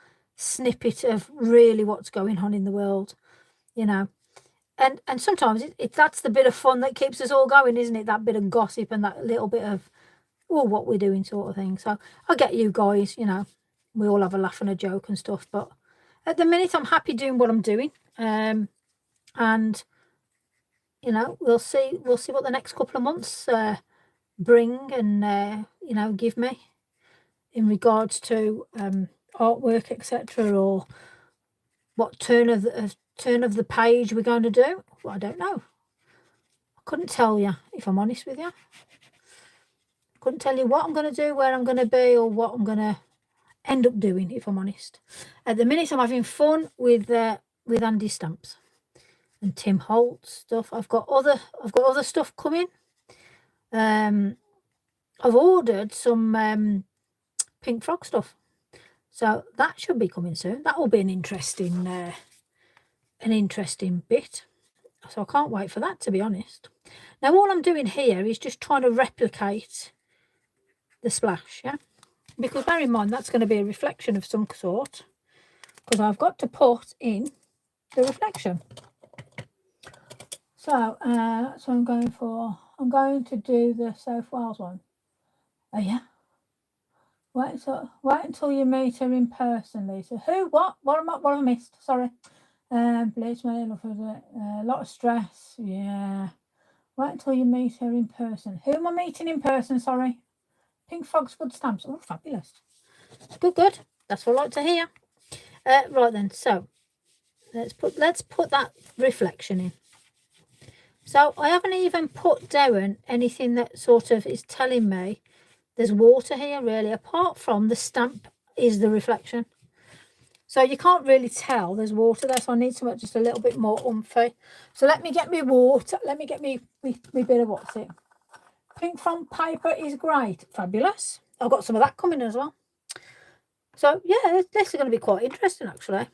snippet of really what's going on in the world, you know. And sometimes that's the bit of fun that keeps us all going, isn't it? That bit of gossip and that little bit of, oh, what we're doing sort of thing. So I get you guys, you know, we all have a laugh and a joke and stuff. But at the minute, I'm happy doing what I'm doing. And, you know, we'll see what the next couple of months bring and, you know, give me in regards to artwork, etc., or what turn of the page we're going to do. Well, I don't know. I couldn't tell you, if I'm honest with you. Couldn't tell you what I'm going to do, where I'm going to be, or what I'm going to end up doing, if I'm honest. At the minute, I'm having fun with Andy Stamps and Tim Holt stuff. I've got other stuff coming. I've ordered some Pink Frog stuff, so that should be coming soon. That will be an interesting bit. So I can't wait for that, to be honest. Now, all I'm doing here is just trying to replicate the splash, yeah? Because bear in mind, that's going to be a reflection of some sort, because I've got to put in the reflection. So that's what I'm going for. I'm going to do the South Wales one. Oh, yeah? Wait until you meet her in person, Lisa. Who? What? What have I missed? Sorry. Bleach me, look at it. A lot of stress. Yeah. Wait until you meet her in person. Who am I meeting in person? Sorry. Pink Frog's Good Stamps. Oh, fabulous. Good. That's what I like to hear. Right then. So let's put that reflection in. So I haven't even put down anything that sort of is telling me there's water here, really, apart from the stamp is the reflection. So you can't really tell there's water there, so I need something just a little bit more umphy. So let me get me water. Let me get me bit of what's it. Pink front paper is great. Fabulous. I've got some of that coming as well. So, yeah, this is going to be quite interesting, actually.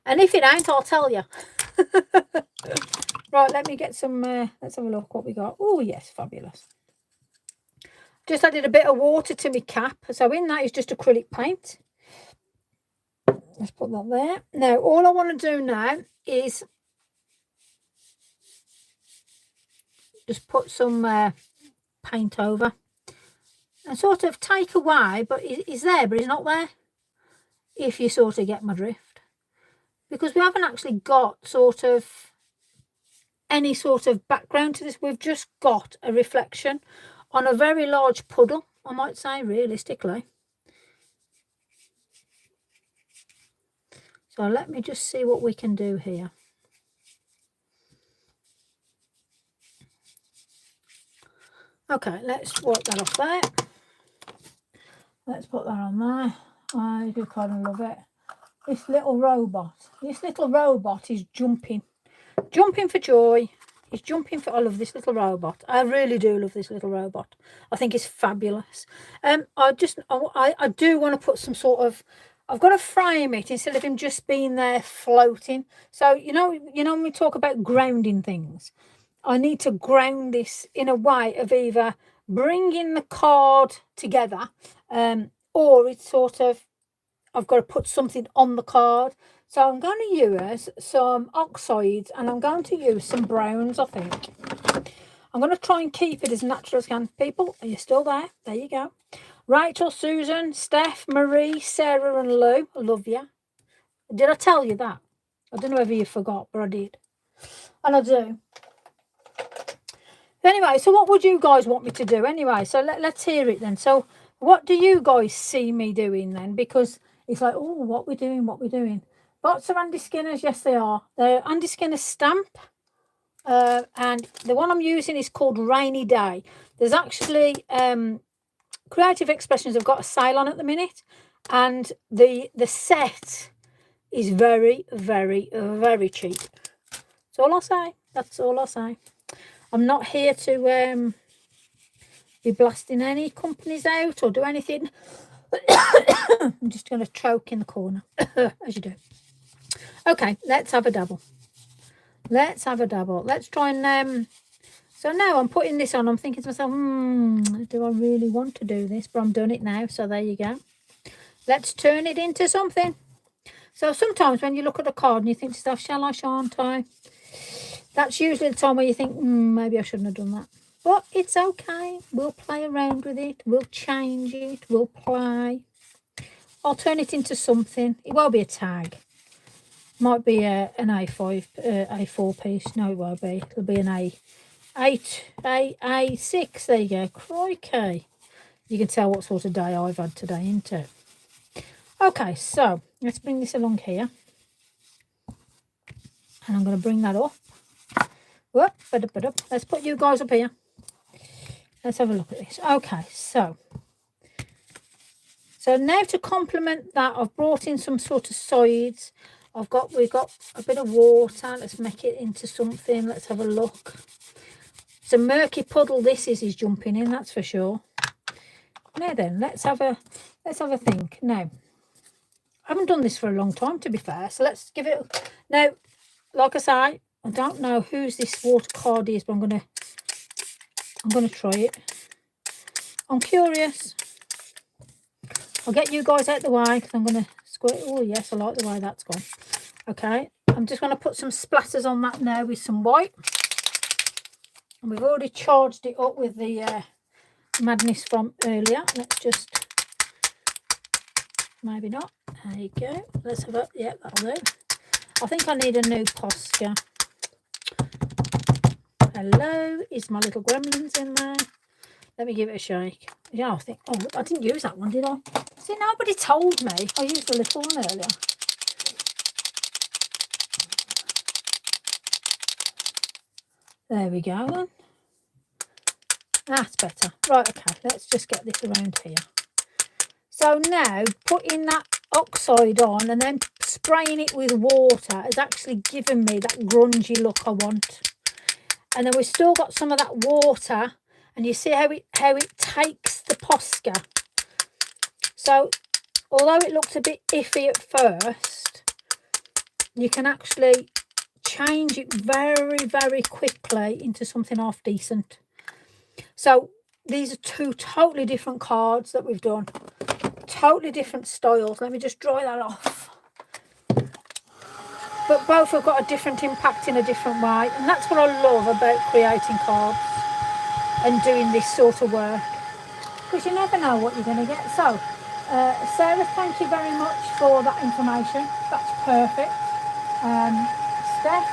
And if it ain't, I'll tell you. Right, let me get some, let's have a look what we got. Oh, yes, fabulous. Just added a bit of water to my cap. So in that is just acrylic paint. Let's put that there. Now, all I want to do now is just put some paint over and sort of take away, but he's there, but he's not there. if you sort of get my drift. Because we haven't actually got sort of any sort of background to this. We've just got a reflection on a very large puddle, I might say, realistically. So let me just see what we can do here. Okay, let's wipe that off there. Let's put that on there. I do kind of love it. This little robot is jumping for joy. He's jumping for, I love this little robot. I really do love this little robot. I think it's fabulous. I do want to put some sort of, I've got to frame it instead of him just being there floating. So, you know when we talk about grounding things, I need to ground this in a way of either bringing the card together, or it's sort of, I've got to put something on the card. So I'm going to use some oxides and I'm going to use some browns, I think. I'm going to try and keep it as natural as I can. People, are you still there? There you go. Rachel, Susan, Steph, Marie, Sarah and Lou, I love you. Did I tell you that? I don't know whether you forgot, but I did. And I do. Anyway, so what would you guys want me to do anyway? So let's hear it then. So what do you guys see me doing then? Because it's like, oh, what we're doing. Lots of Andy Skinner's, yes they are. They're Andy Skinner stamp. And the one I'm using is called Rainy Day. There's actually Creative Expressions have got a sale on at the minute. And the set is very, very, very cheap. That's all I'll say. That's all I'll say. I'm not here to be blasting any companies out or do anything. I'm just going to choke in the corner, as you do. Okay, let's have a dabble. Let's try and... so now I'm putting this on. I'm thinking to myself, do I really want to do this? But I'm doing it now, so there you go. Let's turn it into something. So sometimes when you look at a card and you think to yourself, shall I, shan't I? That's usually the time where you think, maybe I shouldn't have done that. But it's okay. We'll play around with it. We'll change it. We'll play. I'll turn it into something. It won't be a tag. Might be an A4 piece. No, it won't be. It'll be an A6. There you go. Crikey. You can tell what sort of day I've had today, isn't it? Okay, so let's bring this along here. And I'm going to bring that up. Whoop, let's put you guys up here. Let's have a look at this. Okay, so now to complement that, I've brought in some sort of sides. We've got a bit of water. Let's make it into something. Let's have a look. It's a murky puddle. This is jumping in, that's for sure. Now then, let's have a think. Now, I haven't done this for a long time, to be fair. So let's give it. Now, like I say, I don't know whose this water card is, but I'm gonna try it. I'm curious. I'll get you guys out the way because I'm gonna squirt. Oh yes, I like the way that's gone. Okay, I'm just gonna put some splatters on that now with some white. And we've already charged it up with the madness from earlier. Let's just, maybe not. There you go. Let's have a, yeah, that'll do. I think I need a new Posca. Hello, is my little gremlins in there? Let me give it a shake. Yeah, I think, oh, I didn't use that one, did I? See, nobody told me. I used the little one earlier. There we go then. That's better. Right, okay, let's just get this around here. So now, putting that oxide on and then spraying it with water has actually given me that grungy look I want. And then we've still got some of that water, and you see how it takes the Posca. So although it looks a bit iffy at first, you can actually change it very, very quickly into something half decent. So these are two totally different cards that we've done. Totally different styles. Let me just dry that off. But both have got a different impact in a different way. And that's what I love about creating cards and doing this sort of work. Because you never know what you're going to get. So Sarah, thank you very much for that information. That's perfect. Steph,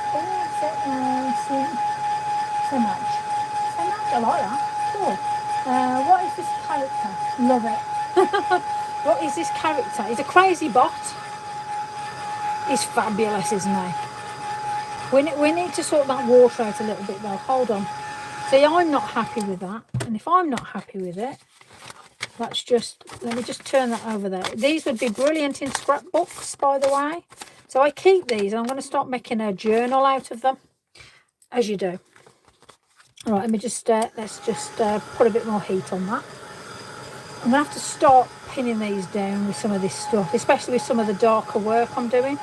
so much. I like that. Cool. What is this character? Love it. What is this character? He's a crazy bot. He's fabulous, isn't he? We need to sort that water out a little bit though. Hold on. See, I'm not happy with that. And if I'm not happy with it, let me just turn that over there. These would be brilliant in scrapbooks, by the way. So I keep these and I'm going to start making a journal out of them, as you do. All right, let me just, let's just put a bit more heat on that. I'm going to have to start pinning these down with some of this stuff, especially with some of the darker work I'm doing.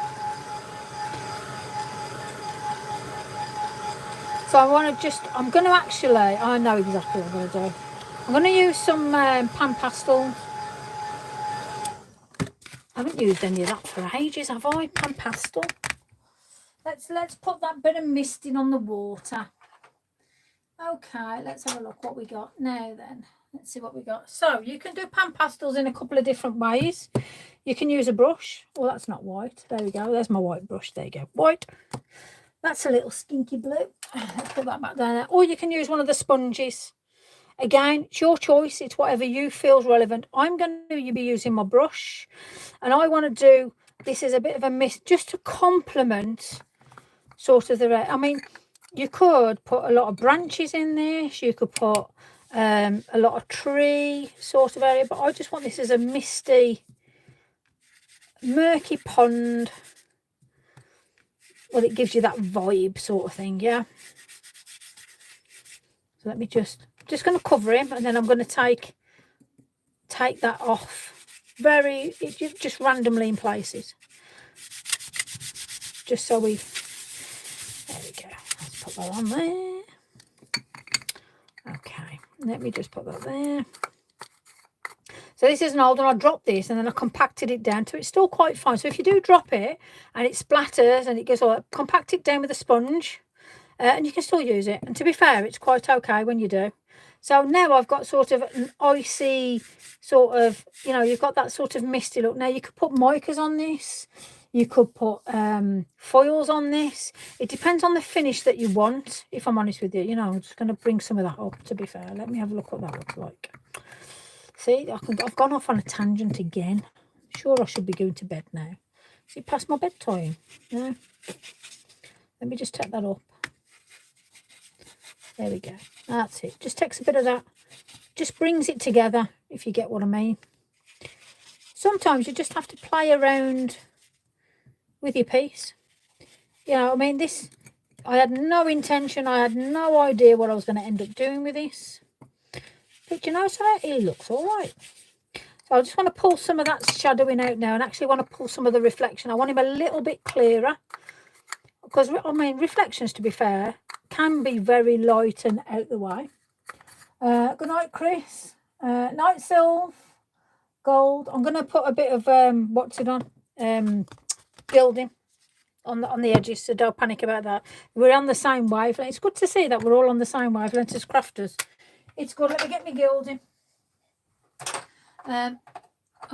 So I'm going to actually, I know exactly what I'm going to do. I'm going to use some pan pastels. I haven't used any of that for ages, have I? Pan pastel. Let's put that bit of misting on the water. Okay, let's have a look what we got now then. Let's see what we got. So you can do pan pastels in a couple of different ways. You can use a brush. Oh, that's not white. There we go. There's my white brush. There you go. White. That's a little stinky blue. Let's put that back down there. Or you can use one of the sponges. Again, it's your choice. It's whatever you feel's relevant. I'm going to be using my brush. And I want to do this as a bit of a mist just to complement sort of the... I mean, you could put a lot of branches in this. You could put a lot of tree sort of area. But I just want this as a misty, murky pond. Well, it gives you that vibe sort of thing, yeah? So let me just going to cover him, and then I'm going to take that off just randomly in places, just so there we go. Let's put that on there. Okay, let me just put that there. So this is an old one. I dropped this and then I compacted it down to it's still quite fine. So if you do drop it and it splatters and it goes all, compact it down with a sponge, and you can still use it. And to be fair, it's quite okay when you do. So now I've got sort of an icy sort of, you know, you've got that sort of misty look. Now you could put micas on this. You could put foils on this. It depends on the finish that you want, if I'm honest with you. You know, I'm just going to bring some of that up, to be fair. Let me have a look what that looks like. See, I've gone off on a tangent again. Sure, I should be going to bed now. Is it past my bedtime? No. Let me just take that up. There we go. That's it. Just takes a bit of that. Just brings it together, if you get what I mean. Sometimes you just have to play around with your piece. You know, I mean, this, I had no intention. I had no idea what I was going to end up doing with this. But you know, so it looks all right. So I just want to pull some of that shadowing out now and actually want to pull some of the reflection. I want him a little bit clearer. Because, I mean, reflections, to be fair, can be very light and out the way. Good night, Chris. Night Sylv. Gold. I'm going to put a bit of, what's it on? Gilding on the edges, so don't panic about that. We're on the same wavelength. It's good to see that we're all on the same wavelength as crafters. It's good. Let me get my gilding. I'm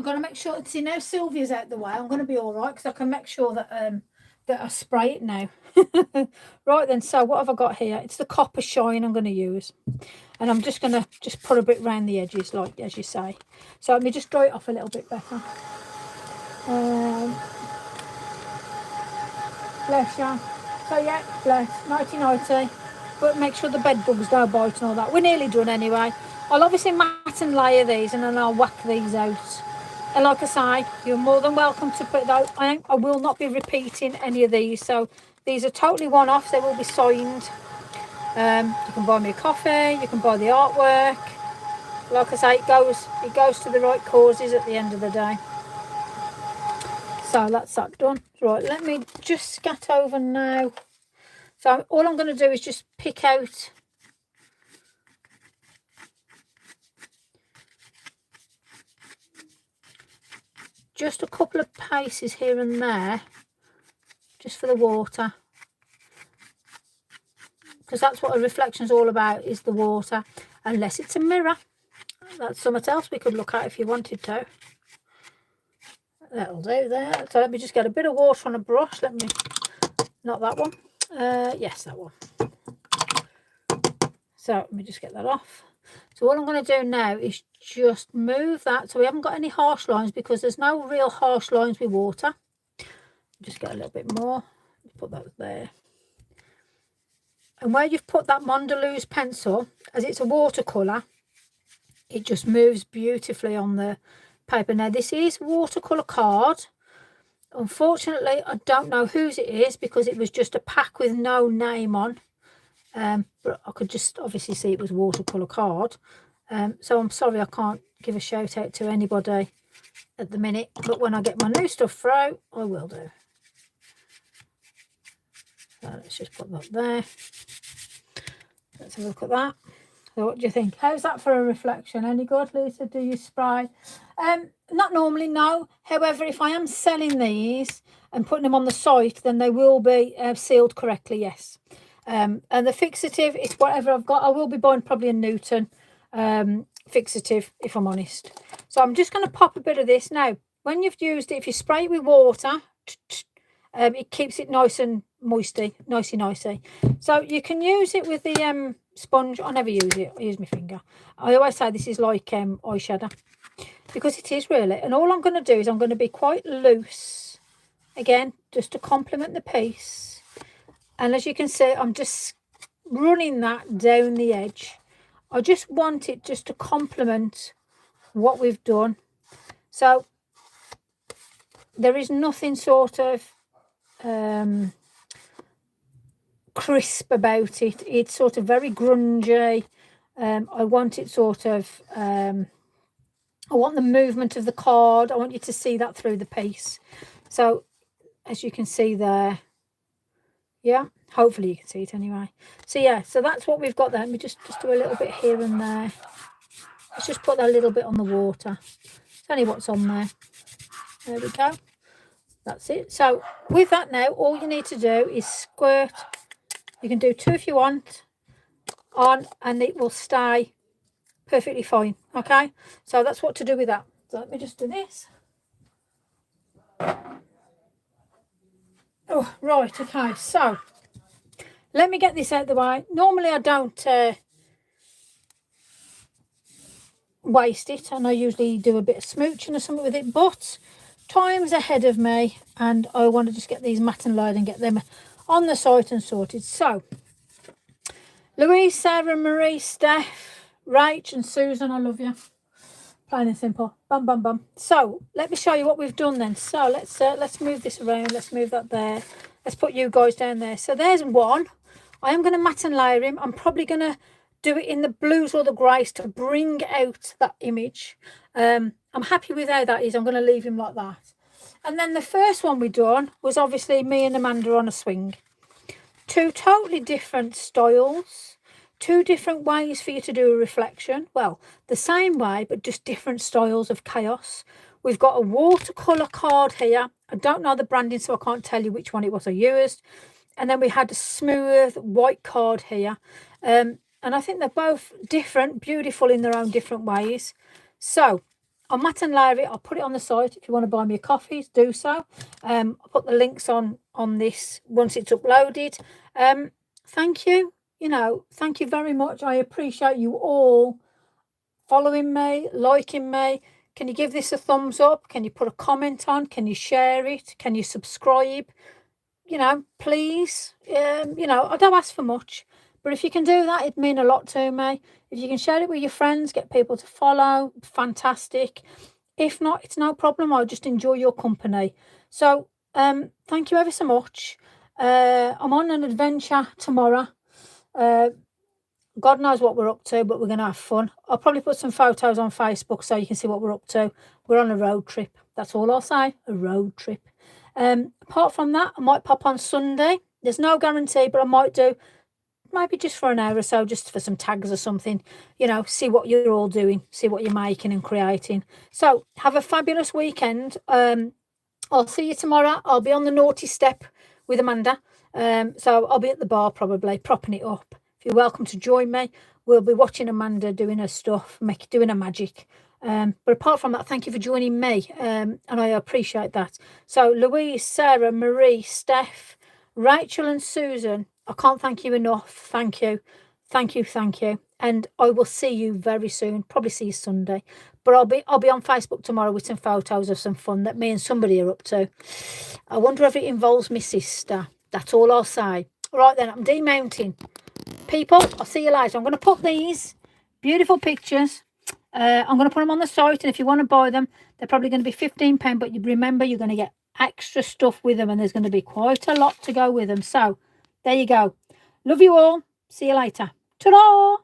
going to make sure, see now Sylvia's out the way, I'm going to be all right because I can make sure that that I spray it now. Right then, so what have I got here? It's the copper shine I'm going to use. And I'm just going to put a bit around the edges, like as you say. So let me just dry it off a little bit better. Bless you. So yeah, bless. Nighty-nighty. But make sure the bed bugs don't bite and all that. We're nearly done anyway. I'll obviously mat and layer these and then I'll whack these out. And like I say, you're more than welcome to put those. I will not be repeating any of these. So these are totally one-offs. They will be signed. You can buy me a coffee. You can buy the artwork. Like I say, it goes to the right causes at the end of the day. So that's that done. Right, let me just scat over now. So all I'm going to do is just pick out just a couple of paces here and there, just for the water. Because that's what a reflection is all about, is the water. Unless it's a mirror. That's something else we could look at if you wanted to. That'll do there. So let me just get a bit of water on a brush. Let me, not that one. Yes, that one. So let me just get that off. So what I'm going to do now is just move that so we haven't got any harsh lines, because there's no real harsh lines with water. Just get a little bit more. Put that there. And where you've put that Mondelez pencil, as it's a watercolour, it just moves beautifully on the paper. Now this is watercolour card. Unfortunately, I don't know whose it is because it was just a pack with no name on. But I could just obviously see it was watercolour card. So I'm sorry I can't give a shout out to anybody at the minute, but when I get my new stuff through, I will do. So let's just put that there. Let's have a look at that. So what do you think? How's that for a reflection? Any good, Lisa? Do you spray? Not normally, no. However, if I am selling these and putting them on the site, then they will be sealed correctly, yes. And the fixative, it's whatever I've got. I will be buying probably a Newton fixative, if I'm honest. So I'm just going to pop a bit of this. Now, when you've used it, if you spray it with water, it keeps it nice and moisty, nicey. So you can use it with the sponge. I never use it. I use my finger. I always say this is like eyeshadow, because it is really. And all I'm going to do is I'm going to be quite loose, again, just to complement the piece. And as you can see, I'm just running that down the edge. I just want it just to complement what we've done. So there is nothing sort of crisp about it. It's sort of very grungy. I want it sort of I want the movement of the card. I want you to see that through the piece. So as you can see there, yeah, hopefully you can see it anyway. So yeah, so that's what we've got there. Let me just do a little bit here and there. Let's just put that a little bit on the water. It's only what's on there. There we go. That's it. So with that now, all you need to do is squirt. You can do 2 if you want on, and it will stay perfectly fine. Okay, so that's what to do with that. So let me just do this. Oh, right. Okay, so let me get this out of the way. Normally I don't waste it, and I usually do a bit of smooching or something with it, but time's ahead of me and I want to just get these matte and light and get them on the site and sorted. So Louise, Sarah, Marie, Steph, Rach and Susan, I love you. Plain and simple. Bum bum bum. So let me show you what we've done then. So let's move this around. Let's move that there. Let's put you guys down there. So there's one. I am going to matte and layer him. I'm probably going to do it in the blues or the greys to bring out that image. I'm happy with how that is. I'm going to leave him like that. And then the first one we done was obviously me and Amanda on a swing. 2 totally different styles, 2 different ways for you to do a reflection. Well, the same way, but just different styles of chaos. We've got a watercolour card here. I don't know the branding, so I can't tell you which one it was I used. And then we had a smooth white card here. And I think they're both different, beautiful in their own different ways. So I'll matte and layer it. I'll put it on the site. If you want to buy me a coffee, do so. I'll put the links on this once it's uploaded. Thank you. Thank you very much. I appreciate you all following me, liking me. Can you give this a thumbs up? Can you put a comment on? Can you share it? Can you subscribe? Please. I don't ask for much, but if you can do that, it'd mean a lot to me. If you can share it with your friends, get people to follow, fantastic. If not, it's no problem. I'll just enjoy your company. So thank you ever so much. I'm on an adventure tomorrow. God knows what we're up to, but we're going to have fun. I'll probably put some photos on Facebook so you can see what we're up to. We're on a road trip. That's all I'll say, a road trip. Apart from that, I might pop on Sunday. There's no guarantee, but I might do maybe just for an hour or so, just for some tags or something, see what you're all doing, see what you're making and creating. So have a fabulous weekend. I'll see you tomorrow. I'll be on the naughty step with Amanda. So I'll be at the bar probably, propping it up. If you're welcome to join me, we'll be watching Amanda doing her stuff, doing her magic. But apart from that, thank you for joining me, and I appreciate that. So Louise, Sarah, Marie, Steph, Rachel and Susan, I can't thank you enough. Thank you. Thank you, thank you. And I will see you very soon. Probably see you Sunday. But I'll be on Facebook tomorrow with some photos of some fun that me and somebody are up to. I wonder if it involves my sister. That's all I'll say. All right then, I'm demounting. People, I'll see you later. I'm going to put these beautiful pictures. I'm going to put them on the site, and if you want to buy them, they're probably going to be £15. But you remember, you're going to get extra stuff with them, and there's going to be quite a lot to go with them. So there you go. Love you all. See you later. Ta-da!